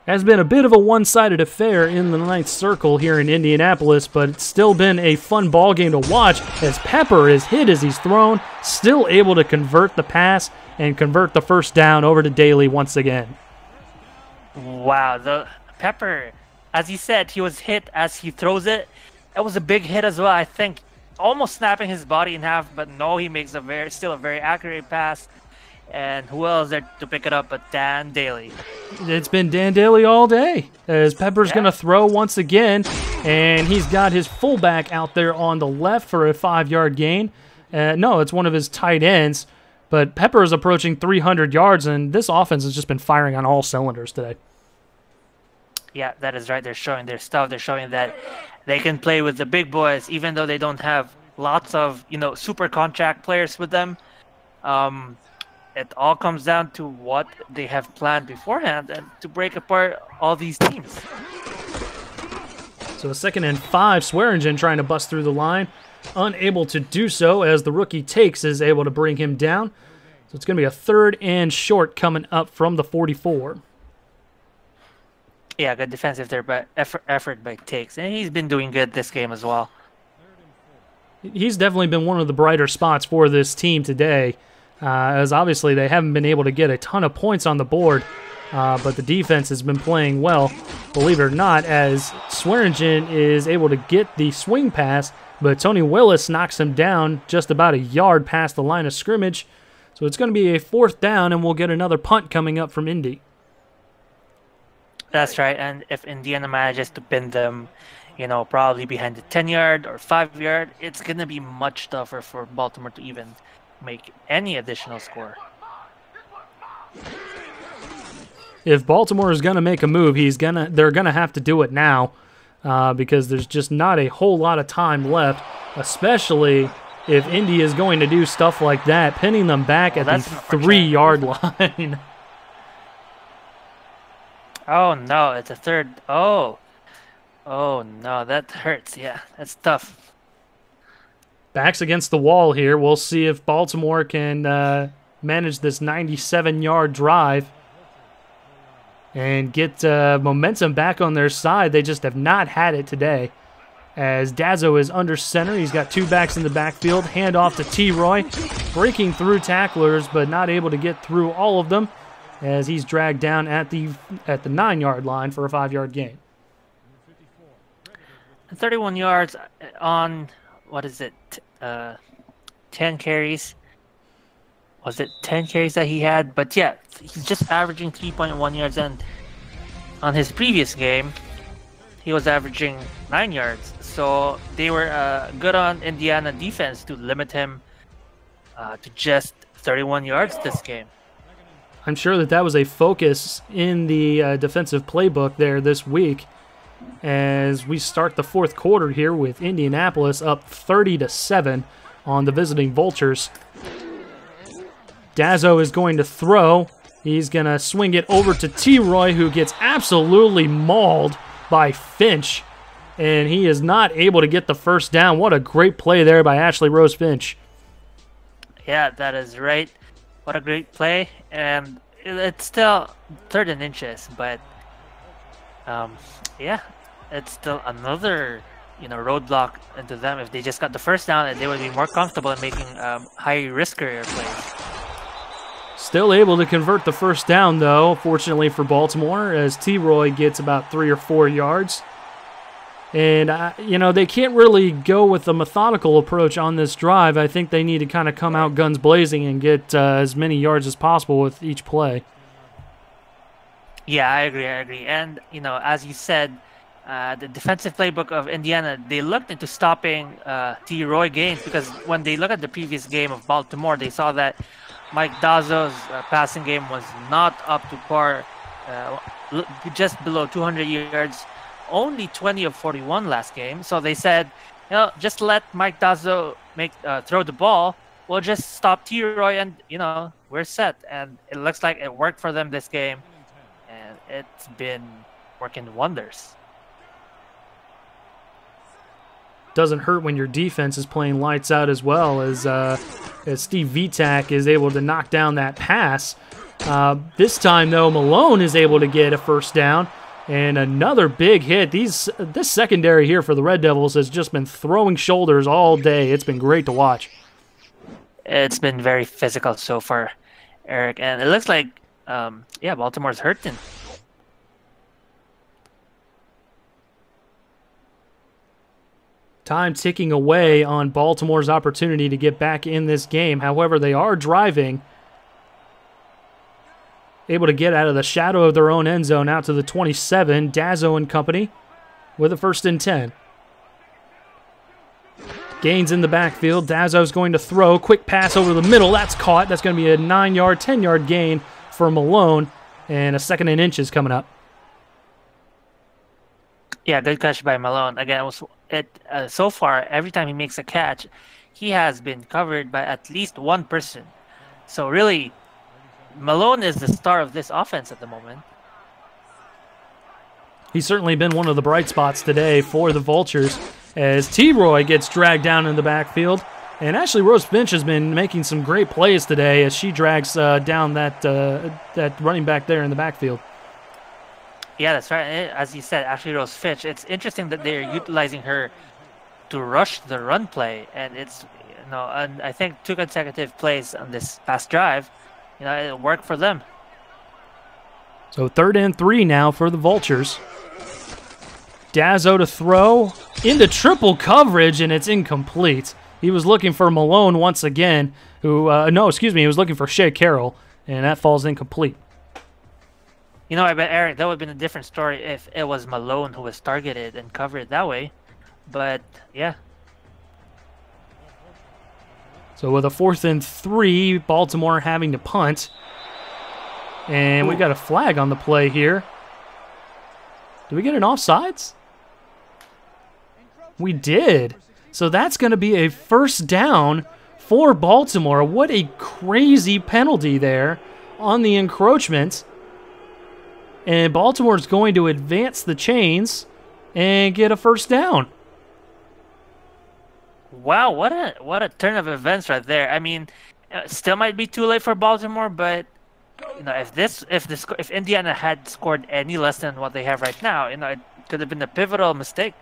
[SPEAKER 1] Has been a bit of a one-sided affair in the ninth circle here in Indianapolis, but it's still been a fun ball game to watch as Pepper is hit as he's thrown, still able to convert the pass and convert the first down over to Daly once again.
[SPEAKER 2] Wow, the Pepper, as he said, he was hit as he throws it. That was a big hit as well, I think, almost snapping his body in half, but no, he makes still a very accurate pass. And who else there to pick it up but Dan Daly?
[SPEAKER 1] It's been Dan Daly all day, as Pepper's going to throw once again, and he's got his fullback out there on the left for a 5-yard gain. No, it's one of his tight ends, but Pepper is approaching 300 yards, and this offense has just been firing on all cylinders today.
[SPEAKER 2] Yeah, that is right. They're showing their stuff. They're showing that they can play with the big boys, even though they don't have lots of, super contract players with them. It all comes down to what they have planned beforehand and to break apart all these teams.
[SPEAKER 1] So a 2nd and 5, Swearengen trying to bust through the line. Unable to do so as the rookie Takes is able to bring him down. So it's going to be a 3rd and short coming up from the 44.
[SPEAKER 2] Yeah, good defensive there, but effort by Takes. And he's been doing good this game as well.
[SPEAKER 1] He's definitely been one of the brighter spots for this team today. as obviously they haven't been able to get a ton of points on the board, but the defense has been playing well, believe it or not, as Swearengen is able to get the swing pass, but Tony Willis knocks him down just about a yard past the line of scrimmage. So it's going to be a 4th down, and we'll get another punt coming up from Indy.
[SPEAKER 2] That's right, and if Indiana manages to pin them, probably behind the 10-yard or 5-yard, it's going to be much tougher for Baltimore to even make any additional score.
[SPEAKER 1] If Baltimore is going to make a move, they're going to have to do it now because there's just not a whole lot of time left, especially if Indy is going to do stuff like that, pinning them back at the 3-yard line.
[SPEAKER 2] Oh, no, it's a 3rd. Oh, no, that hurts. Yeah, that's tough.
[SPEAKER 1] Backs against the wall here. We'll see if Baltimore can manage this 97-yard drive and get momentum back on their side. They just have not had it today. As Dazzo is under center, he's got 2 backs in the backfield. Hand off to T-Roy, breaking through tacklers, but not able to get through all of them, as he's dragged down at the 9-yard line for a 5-yard gain.
[SPEAKER 2] 31 yards on, 10 carries. Was it 10 carries that he had? But yeah, he's just averaging 3.1 yards, and on his previous game, he was averaging 9 yards. So they were good on Indiana defense to limit him to just 31 yards this game.
[SPEAKER 1] I'm sure that was a focus in the defensive playbook there this week as we start the 4th quarter here with Indianapolis up 30-7 on the visiting Vultures. Dazzo is going to throw. He's going to swing it over to T-Roy, who gets absolutely mauled by Finch, and he is not able to get the 1st down. What a great play there by Ashley Rose Finch.
[SPEAKER 2] Yeah, that is right. What a great play, and it's still 3rd and inches, but yeah, it's still another roadblock into them. If they just got the 1st down, and they would be more comfortable in making high riskier plays.
[SPEAKER 1] Still able to convert the 1st down, though, fortunately for Baltimore, as T-Roy gets about 3 or 4 yards. And, they can't really go with a methodical approach on this drive. I think they need to kind of come out guns blazing and get as many yards as possible with each play.
[SPEAKER 2] Yeah, I agree. And, as you said, the defensive playbook of Indiana, they looked into stopping T-Roy gains, because when they look at the previous game of Baltimore, they saw that Mike Dazzo's passing game was not up to par, just below 200 yards, only 20 of 41 last game. So they said, just let Mike Dazzo throw the ball. We'll just stop T-Roy and, we're set. And it looks like it worked for them this game, and it's been working wonders.
[SPEAKER 1] Doesn't hurt when your defense is playing lights out as well, as Steve Vitak is able to knock down that pass. This time, though, Malone is able to get a 1st down, and another big hit. This secondary here for the Red Devils has just been throwing shoulders all day. It's been great to watch.
[SPEAKER 2] It's been very physical so far, Eric, and it looks like, Baltimore's hurting.
[SPEAKER 1] Time ticking away on Baltimore's opportunity to get back in this game. However, they are driving, able to get out of the shadow of their own end zone out to the 27. Dazzo and company with a 1st and 10. Gains in the backfield. Dazzo's going to throw. Quick pass over the middle. That's caught. That's going to be a 9-yard, 10-yard gain for Malone, and a 2nd and inches coming up.
[SPEAKER 2] Yeah, good catch by Malone. Again, so far, every time he makes a catch, he has been covered by at least one person. So really, Malone is the star of this offense at the moment.
[SPEAKER 1] He's certainly been one of the bright spots today for the Vultures, as T-Roy gets dragged down in the backfield. And Ashley Rose Finch has been making some great plays today as she drags down that running back there in the backfield.
[SPEAKER 2] Yeah, that's right. As you said, Ashley Rose Finch, it's interesting that they're utilizing her to rush the run play, and it's and I think 2 consecutive plays on this past drive, it worked for them.
[SPEAKER 1] So 3rd and 3 now for the Vultures. Dazzo to throw into triple coverage, and it's incomplete. He was looking for Malone once again, he was looking for Shea Carroll, and that falls incomplete.
[SPEAKER 2] I bet, Eric, that would have been a different story if it was Malone who was targeted and covered that way. But, yeah.
[SPEAKER 1] So with a 4th and 3, Baltimore having to punt. And we got a flag on the play here. Did we get an offsides? We did. So that's going to be a 1st down for Baltimore. What a crazy penalty there on the encroachment. And Baltimore's going to advance the chains and get a 1st down.
[SPEAKER 2] Wow, what a turn of events right there. I mean, still might be too late for Baltimore, but if Indiana had scored any less than what they have right now, it could have been a pivotal mistake.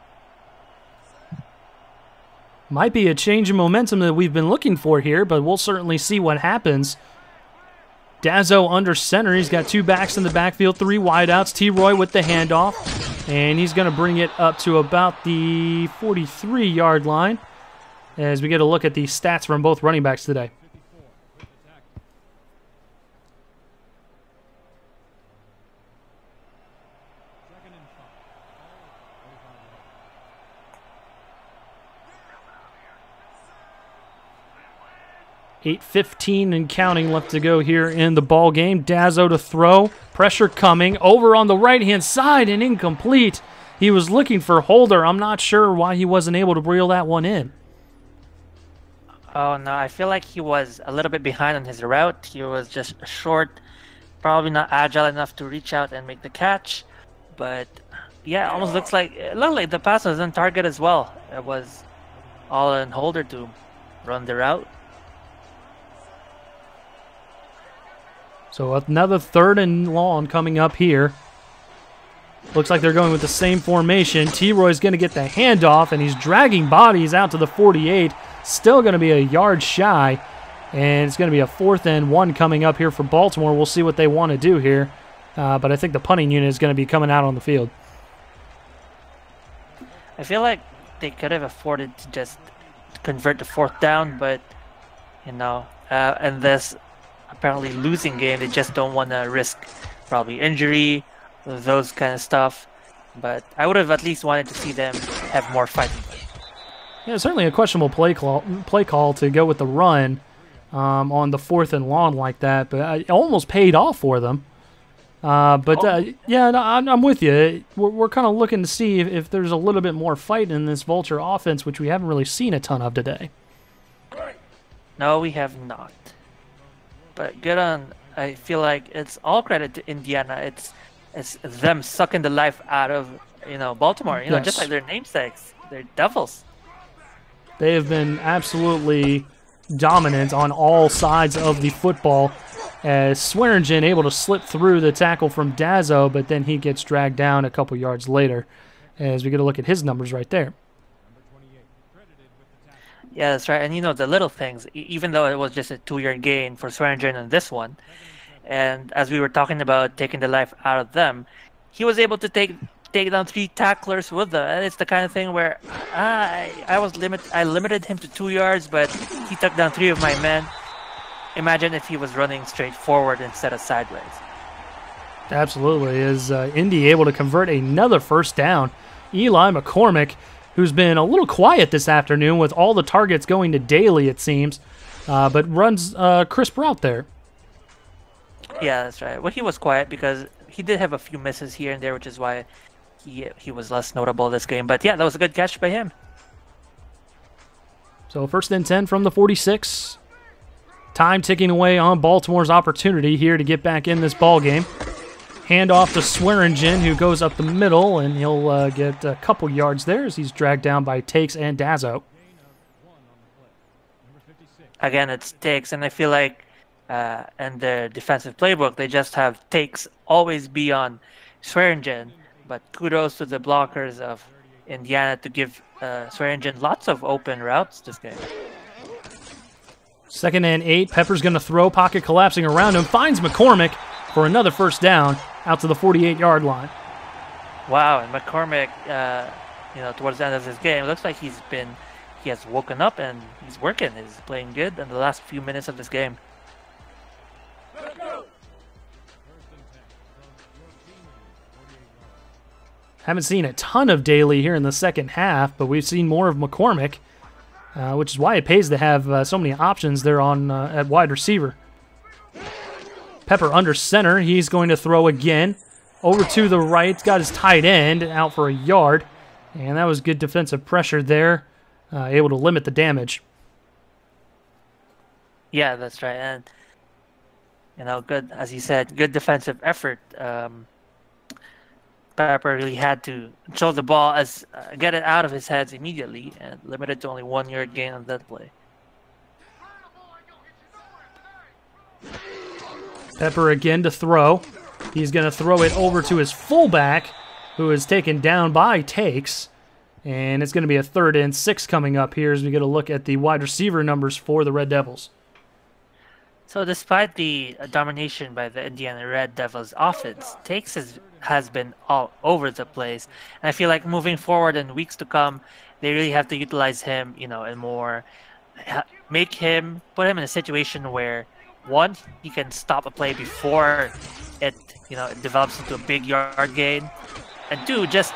[SPEAKER 1] Might be a change in momentum that we've been looking for here, but we'll certainly see what happens. Dazzo under center. He's got 2 backs in the backfield, 3 wideouts. T-Roy with the handoff, and he's going to bring it up to about the 43-yard line as we get a look at the stats from both running backs today. 8:15 and counting left to go here in the ball game. Dazzo to throw. Pressure coming. Over on the right-hand side and incomplete. He was looking for Holder. I'm not sure why he wasn't able to reel that one in.
[SPEAKER 2] Oh, no. I feel like he was a little bit behind on his route. He was just short. Probably not agile enough to reach out and make the catch. But, yeah, it almost looked like the pass was on target as well. It was all in Holder to run the route.
[SPEAKER 1] So another 3rd and long coming up here. Looks like they're going with the same formation. T-Roy's going to get the handoff, and he's dragging bodies out to the 48. Still going to be a yard shy, and it's going to be a 4th and 1 coming up here for Baltimore. We'll see what they want to do here, but I think the punting unit is going to be coming out on the field.
[SPEAKER 2] I feel like they could have afforded to just convert the 4th down, but, in this apparently losing game, they just don't want to risk probably injury, those kind of stuff. But I would have at least wanted to see them have more fighting.
[SPEAKER 1] Yeah, certainly a questionable play call to go with the run on the 4th and long like that, but it almost paid off for them. Yeah, no, I'm with you. We're kind of looking to see if there's a little bit more fight in this Vulture offense, which we haven't really seen a ton of today.
[SPEAKER 2] No, we have not. But good on. I feel like it's all credit to Indiana. It's them sucking the life out of Baltimore.
[SPEAKER 1] Yes.
[SPEAKER 2] Just like their namesakes. They're Devils.
[SPEAKER 1] They have been absolutely dominant on all sides of the football. As Swearengen able to slip through the tackle from Dazzo, but then he gets dragged down a couple yards later. As we get a look at his numbers right there.
[SPEAKER 2] Yeah, that's right. And the little things, even though it was just a 2-yard gain for Swearengen on this one, and as we were talking about taking the life out of them, he was able to take down 3 tacklers with them. And it's the kind of thing where I limited him to 2 yards, but he took down 3 of my men. Imagine if he was running straight forward instead of sideways.
[SPEAKER 1] Absolutely. Is Indy able to convert another 1st down? Eli McCormick, who's been a little quiet this afternoon with all the targets going to Daly, it seems, but runs a crisp route there.
[SPEAKER 2] Yeah, that's right. Well, he was quiet because he did have a few misses here and there, which is why he was less notable this game. But yeah, that was a good catch by him.
[SPEAKER 1] So 1st and 10 from the 46. Time ticking away on Baltimore's opportunity here to get back in this ball game. Handoff to Swearengen, who goes up the middle, and he'll get a couple yards there as he's dragged down by Takes and Dazzo.
[SPEAKER 2] Again, it's Takes, and I feel like in the defensive playbook, they just have Takes always be on Swearengen. But kudos to the blockers of Indiana to give Swearengen lots of open routes this game.
[SPEAKER 1] 2nd and 8. Pepper's going to throw. Pocket collapsing around him. Finds McCormick for another first down out to the 48-yard line.
[SPEAKER 2] Wow, and McCormick, towards the end of this game, it looks like he has woken up and he's working. He's playing good in the last few minutes of this game.
[SPEAKER 1] Haven't seen a ton of Daly here in the second half, but we've seen more of McCormick, which is why it pays to have so many options there on at wide receiver. Pepper under center. He's going to throw again. Over to the right. Got his tight end out for a yard. And that was good defensive pressure there. Able to limit the damage.
[SPEAKER 2] Yeah, that's right. And, good, as you said, good defensive effort. Pepper really had to control the ball, get it out of his hands immediately, and limit it to only 1 yard gain on that play.
[SPEAKER 1] Pepper again to throw. He's going to throw it over to his fullback, who is taken down by Takes. And it's going to be a 3rd and 6 coming up here as we get a look at the wide receiver numbers for the Red Devils.
[SPEAKER 2] So despite the domination by the Indiana Red Devils offense, Takes has been all over the place. And I feel like moving forward in weeks to come, they really have to utilize him, and more, put him in a situation where, one, he can stop a play before it develops into a big yard gain. And two, just,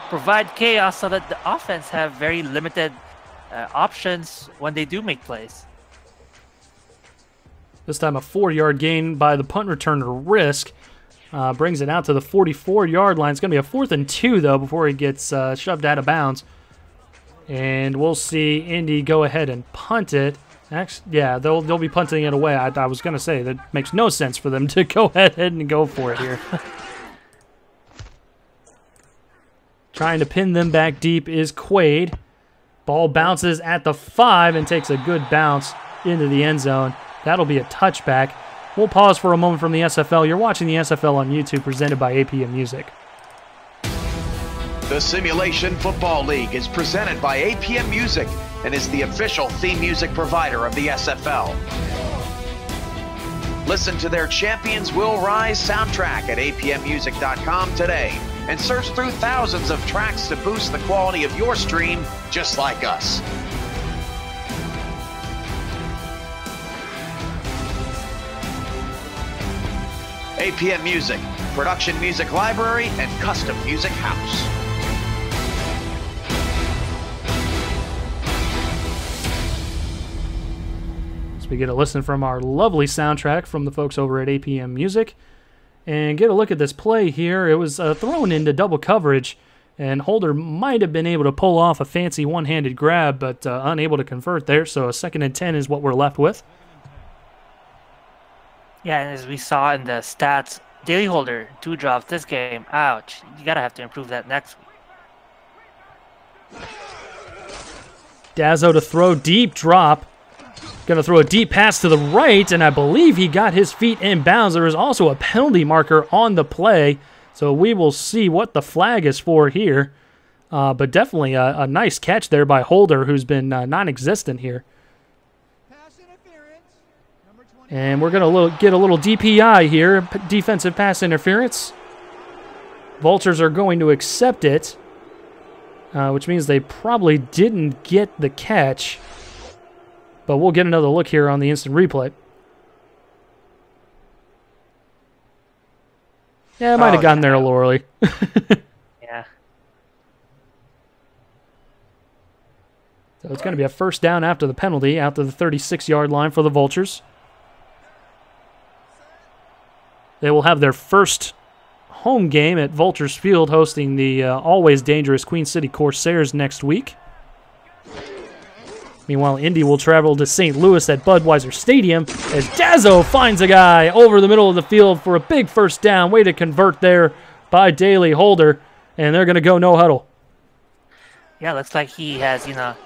[SPEAKER 2] provide chaos so that the offense have very limited options when they do make plays.
[SPEAKER 1] This time a 4-yard gain by the punt returner Risk. Brings it out to the 44-yard line. It's going to be a 4th and 2, though, before he gets shoved out of bounds. And we'll see Indy go ahead and punt it. Actually, yeah, they'll be punting it away. I was going to say, that makes no sense for them to go ahead and go for it here. Trying to pin them back deep is Quaid. Ball bounces at the 5 and takes a good bounce into the end zone. That'll be a touchback. We'll pause for a moment from the SFL. You're watching the SFL on YouTube, presented by APM Music.
[SPEAKER 3] The Simulation Football League is presented by APM Music and is the official theme music provider of the SFL. Listen to their Champions Will Rise soundtrack at apmmusic.com today and search through thousands of tracks to boost the quality of your stream just like us. APM Music, production music library and custom music house.
[SPEAKER 1] So we get a listen from our lovely soundtrack from the folks over at APM Music. And get a look at this play here. It was thrown into double coverage, and Holder might have been able to pull off a fancy one-handed grab, but unable to convert there. So a 2nd and 10 is what we're left with.
[SPEAKER 2] Yeah, and as we saw in the stats, Daly Holder, 2 drops this game. Ouch. You gotta have to improve that next week.
[SPEAKER 1] Dazzo to throw, deep drop. Going to throw a deep pass to the right, and I believe he got his feet in bounds. There is also a penalty marker on the play, so we will see what the flag is for here. But definitely a nice catch there by Holder, who's been non-existent here. And we're going to get a little DPI here, defensive pass interference. Vultures are going to accept it, which means they probably didn't get the catch. But we'll get another look here on the instant replay. Yeah, I might have gotten there a little early.
[SPEAKER 2] Yeah.
[SPEAKER 1] So it's going to be a first down after the penalty, out to the 36-yard line for the Vultures. They will have their first home game at Vultures Field, hosting the always dangerous Queen City Corsairs next week. Meanwhile, Indy will travel to St. Louis at Budweiser Stadium as Dazzo finds a guy over the middle of the field for a big first down. Way to convert there by Daly Holder, and they're going to go no huddle.
[SPEAKER 2] Yeah, looks like he has,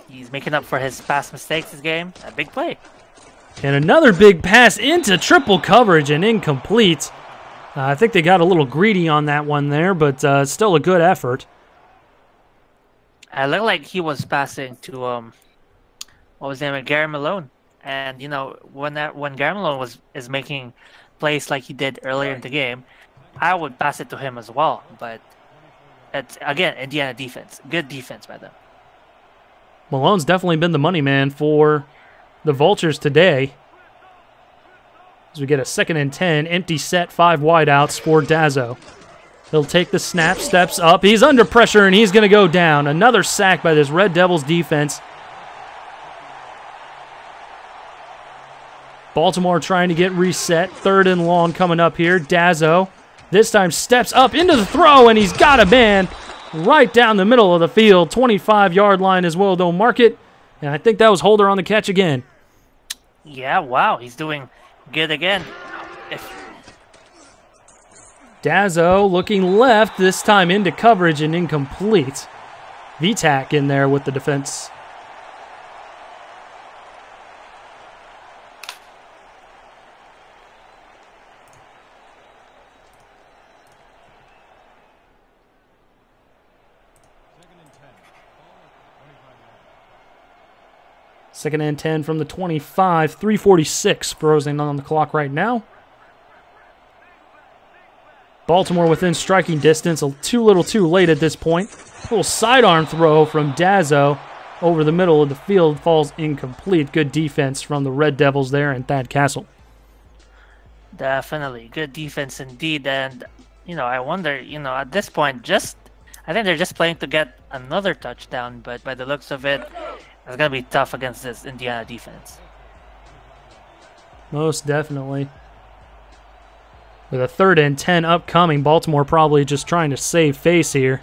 [SPEAKER 2] he's making up for his past mistakes this game. A big play.
[SPEAKER 1] And another big pass into triple coverage and incomplete. I think they got a little greedy on that one there, but still a good effort.
[SPEAKER 2] It looked like he was passing to, what was his name, Gary Malone. And when Gamelon is making plays like he did earlier in the game, I would pass it to him as well. But it's again Indiana defense, good defense by them.
[SPEAKER 1] Malone's definitely been the money man for the Vultures today. As we get a 2nd and 10, empty set, 5 wideouts for Dazzo. He'll take the snap, steps up. He's under pressure, and he's going to go down. Another sack by this Red Devils defense. Baltimore trying to get reset. 3rd and long coming up here. Dazzo this time steps up into the throw, and he's got a man right down the middle of the field. 25-yard line as well. Don't mark it. And I think that was Holder on the catch again.
[SPEAKER 2] Yeah, wow. He's doing good again.
[SPEAKER 1] Dazzo looking left, this time into coverage and incomplete. VTAC in there with the defense. Second and 10 from the 25. 3:46 frozen on the clock right now. Baltimore within striking distance, too little too late at this point. Little sidearm throw from Dazzo over the middle of the field, falls incomplete. Good defense from the Red Devils there and Thad Castle.
[SPEAKER 2] Definitely. Good defense indeed. And, I wonder, at this point, I think they're just playing to get another touchdown, but by the looks of it, it's going to be tough against this Indiana defense.
[SPEAKER 1] Most definitely. With a 3rd and 10 upcoming, Baltimore probably just trying to save face here.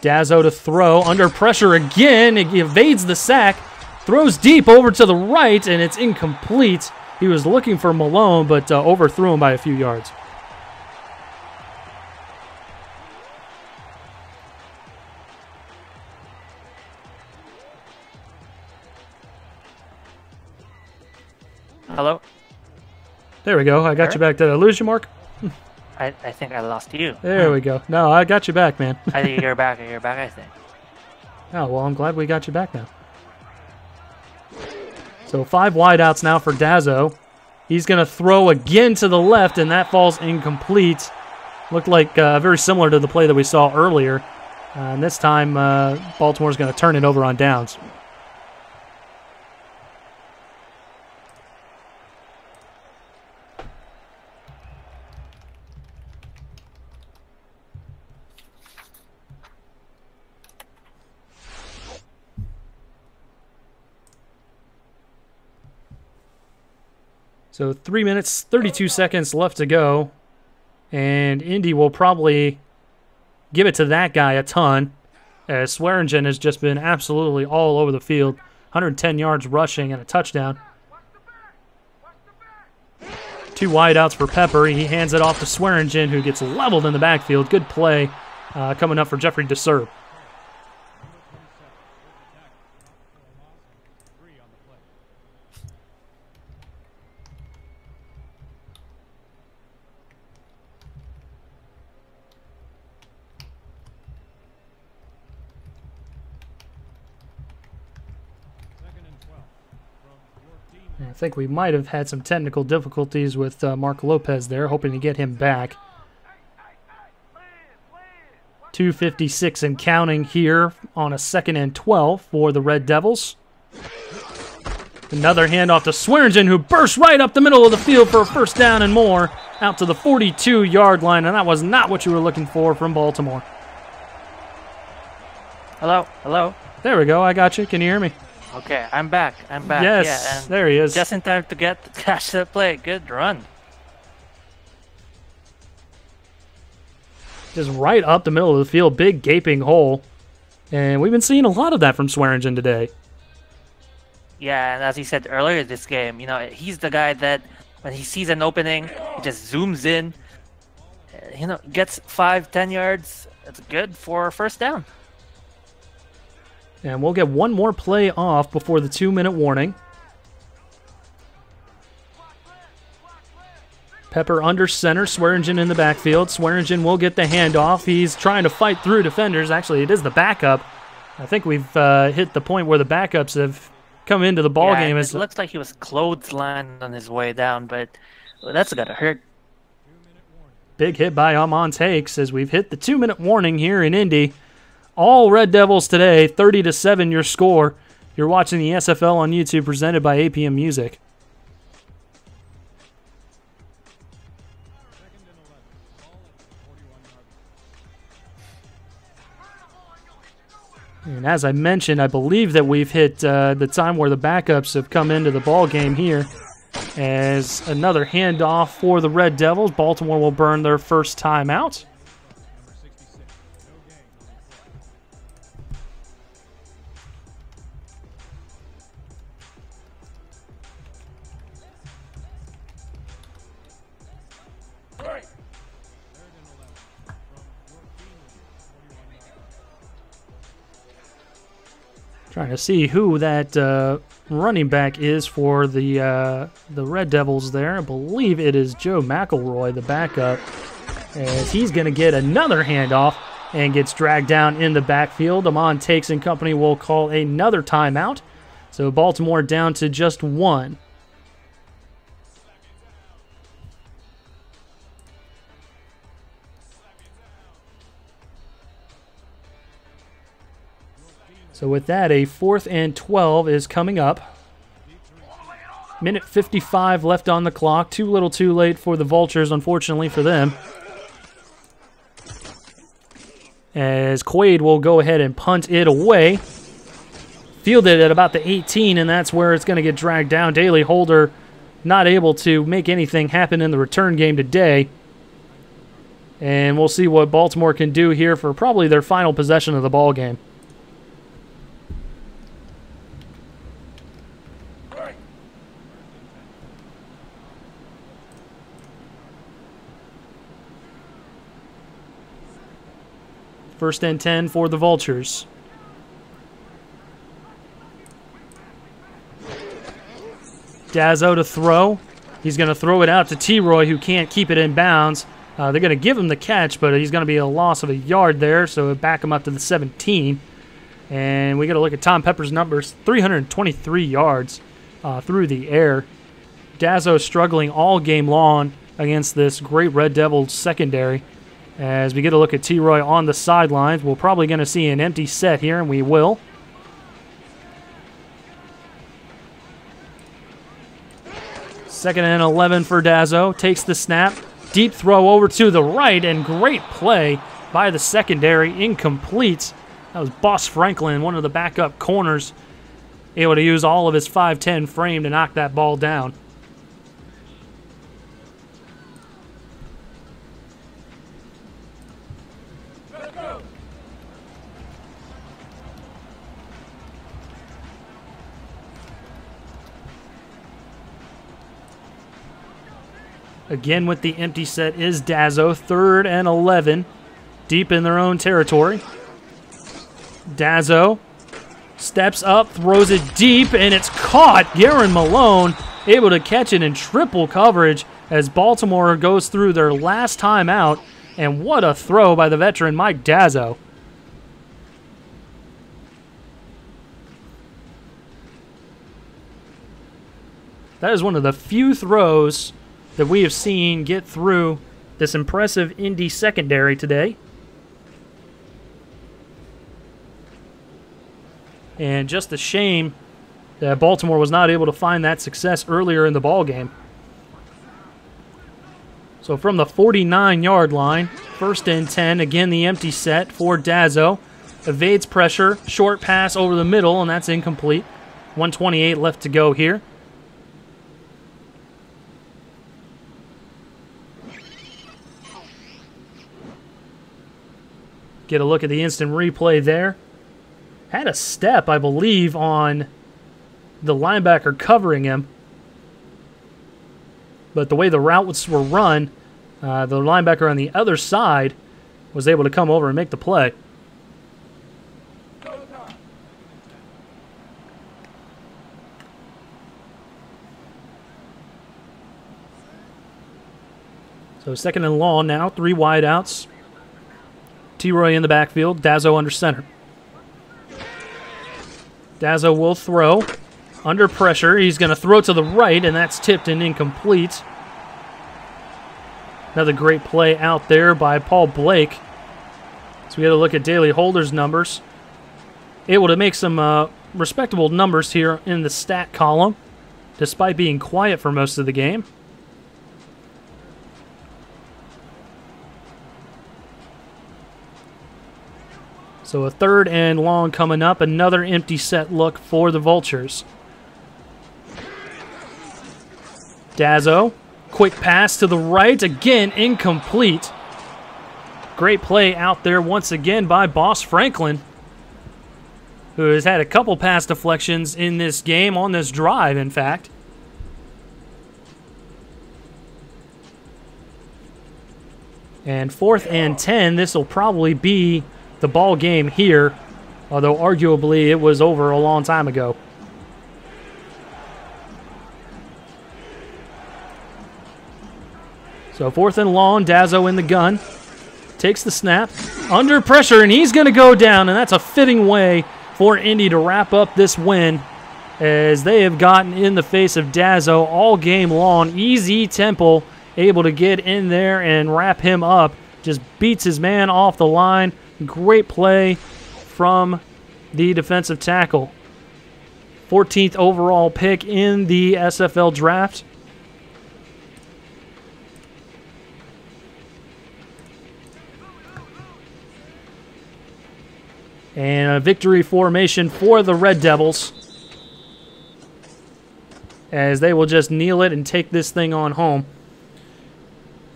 [SPEAKER 1] Dazzo to throw, under pressure again. He evades the sack, throws deep over to the right, and it's incomplete. He was looking for Malone, but overthrew him by a few yards.
[SPEAKER 2] Hello?
[SPEAKER 1] There we go. I got you back. Did I lose you, Mark?
[SPEAKER 2] I think I lost you.
[SPEAKER 1] There we go. No, I got you back, man.
[SPEAKER 2] I think you're back, I think.
[SPEAKER 1] Oh, well, I'm glad we got you back now. So 5 wideouts now for Dazzo. He's going to throw again to the left, and that falls incomplete. Looked like very similar to the play that we saw earlier. And this time, Baltimore's going to turn it over on downs. So 3 minutes, 32 seconds left to go. And Indy will probably give it to that guy a ton, as Swearengen has just been absolutely all over the field. 110 yards rushing and a touchdown. 2 wideouts for Pepper. He hands it off to Swearengen, who gets leveled in the backfield. Good play coming up for Jeffrey DeSerb. I think we might have had some technical difficulties with Marc Lopez there, hoping to get him back. 2:56 and counting here on a 2nd and 12 for the Red Devils. Another handoff to Swearengen, who bursts right up the middle of the field for a 1st down and more, out to the 42-yard line, and that was not what you were looking for from Baltimore.
[SPEAKER 2] Hello, hello.
[SPEAKER 1] There we go, I got you. Can you hear me?
[SPEAKER 2] Okay, I'm back.
[SPEAKER 1] Yes,
[SPEAKER 2] yeah, and
[SPEAKER 1] there he is.
[SPEAKER 2] Just in time to catch that play. Good run.
[SPEAKER 1] Just right up the middle of the field, big gaping hole. And we've been seeing a lot of that from Swearengen today.
[SPEAKER 2] Yeah, and as he said earlier this game, he's the guy that when he sees an opening, he just zooms in, gets 5-10 yards. That's good for a 1st down.
[SPEAKER 1] And we'll get one more play off before the 2-minute warning. Pepper under center, Swearengen in the backfield. Swearengen will get the handoff. He's trying to fight through defenders. Actually, it is the backup I think we've hit the point where the backups have come into the ball game.
[SPEAKER 2] It looks like he was clotheslined on his way down, but that's gotta hurt.
[SPEAKER 1] Big hit by Amon Takes as we've hit the 2-minute warning here in Indy. All Red Devils today, 30-7 your score. You're watching the SFL on YouTube presented by APM Music. And as I mentioned, I believe that we've hit the time where the backups have come into the ball game here. As another handoff for the Red Devils, Baltimore will burn their first timeout. Trying to see who that running back is for the Red Devils there. I believe it is Joe McElroy, the backup, as he's going to get another handoff and gets dragged down in the backfield. Amon Takes and company will call another timeout. So Baltimore down to just one. So with that, a 4th and 12 is coming up. Minute 55 left on the clock. Too little too late for the Vultures, unfortunately for them. As Quaid will go ahead and punt it away. Fielded at about the 18, and that's where it's going to get dragged down. Daly Holder not able to make anything happen in the return game today. And we'll see what Baltimore can do here for probably their final possession of the ball game. First and 10 for the Vultures. Dazzo to throw. He's going to throw it out to T-Roy, who can't keep it in bounds. They're going to give him the catch, but he's going to be a loss of a yard there, so back him up to the 17. And we got to look at Tom Pepper's numbers. 323 yards through the air. Dazzo struggling all game long against this great Red Devils secondary. As we get a look at T-Roy on the sidelines, we're probably going to see an empty set here, and we will. Second and 11 for Dazzo. Takes the snap. Deep throw over to the right, and great play by the secondary. Incomplete. That was Boss Franklin, one of the backup corners, able to use all of his 5'10 frame to knock that ball down. Again with the empty set is Dazzo. 3rd and 11. Deep in their own territory. Dazzo steps up, throws it deep, and it's caught. Garen Malone able to catch it in triple coverage as Baltimore goes through their last time out. And what a throw by the veteran Mike Dazzo. That is one of the few throws that we have seen get through this impressive Indy secondary today. And just a shame that Baltimore was not able to find that success earlier in the ballgame. So from the 49-yard line, 1st and 10, again the empty set for Dazzo. Evades pressure, short pass over the middle, and that's incomplete. 1:28 left to go here. Get a look at the instant replay there. Had a step, I believe, on the linebacker covering him. But the way the routes were run, the linebacker on the other side was able to come over and make the play. So 2nd and long now, 3 wide outs. T-Roy in the backfield, Dazzo under center. Dazzo will throw. Under pressure, he's going to throw to the right, and that's tipped and incomplete. Another great play out there by Paul Blake. So we got to look at Daly Holder's numbers. Able to make some respectable numbers here in the stat column, despite being quiet for most of the game. So a 3rd and long coming up. Another empty set look for the Vultures. Dazzo, quick pass to the right. Again, incomplete. Great play out there once again by Boss Franklin, who has had a couple pass deflections in this game, on this drive, in fact. And 4th and 10, this will probably be the ball game here, although arguably it was over a long time ago. So 4th and long, Dazzo in the gun. Takes the snap, under pressure, and he's going to go down, and that's a fitting way for Indy to wrap up this win, as they have gotten in the face of Dazzo all game long. Easy tempo, able to get in there and wrap him up. Just beats his man off the line. Great play from the defensive tackle. 14th overall pick in the SFL draft. And a victory formation for the Red Devils, as they will just kneel it and take this thing on home.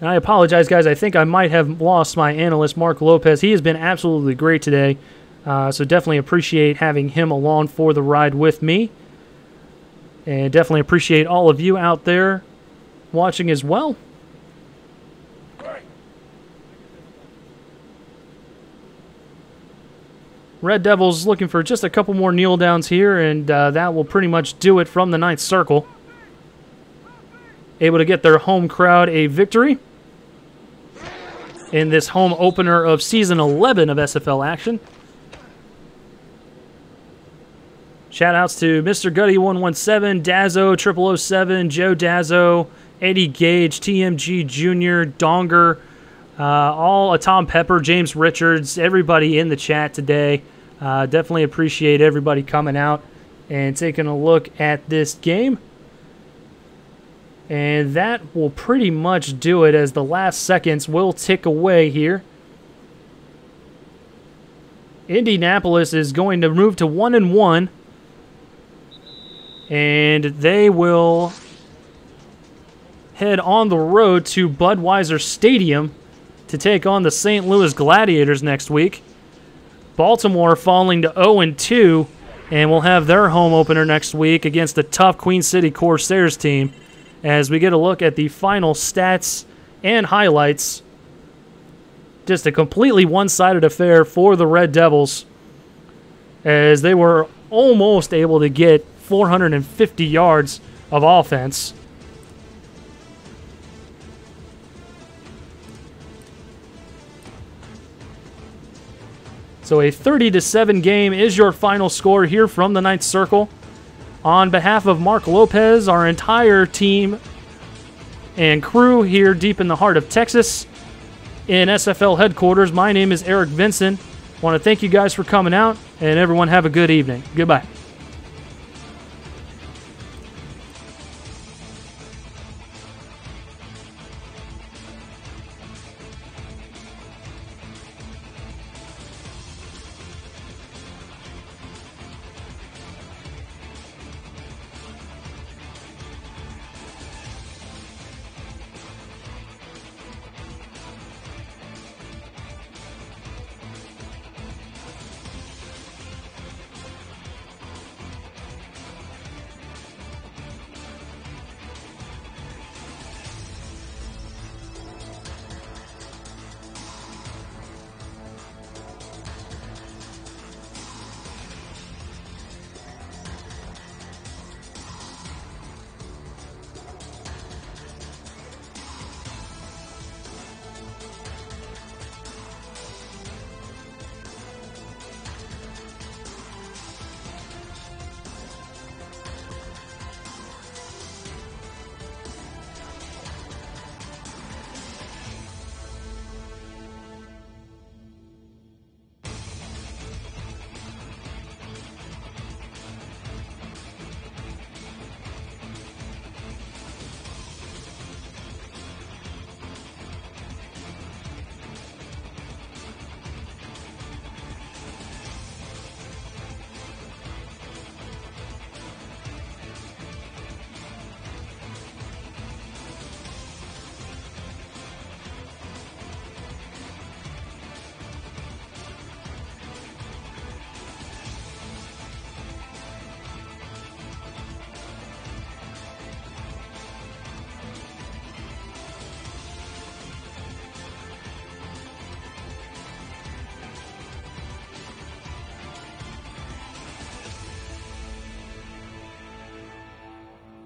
[SPEAKER 1] And I apologize, guys. I think I might have lost my analyst, Marc Lopez. He has been absolutely great today, so definitely appreciate having him along for the ride with me. And definitely appreciate all of you out there watching as well. Red Devils looking for just a couple more kneel downs here, and that will pretty much do it from the 9th circle. Able to get their home crowd a victory in this home opener of Season 11 of SFL action. Shout-outs to Mr. Gutty117, Dazzo 0007, Joe Dazzo, Eddie Gage, TMG Jr., Donger, all Tom Pepper, James Richards, everybody in the chat today. Definitely appreciate everybody coming out and taking a look at this game. And that will pretty much do it, as the last seconds will tick away here. Indianapolis is going to move to 1-1, and they will head on the road to Budweiser Stadium to take on the St. Louis Gladiators next week. Baltimore falling to 0-2, and will have their home opener next week against the tough Queen City Corsairs team, as we get a look at the final stats and highlights. Just a completely one-sided affair for the Red Devils, as they were almost able to get 450 yards of offense. So a 30-7 game is your final score here from the 9th circle. On behalf of Marc Lopez, our entire team and crew here deep in the heart of Texas in SFL headquarters, my name is Eric Vinson. I want to thank you guys for coming out, and everyone have a good evening. Goodbye.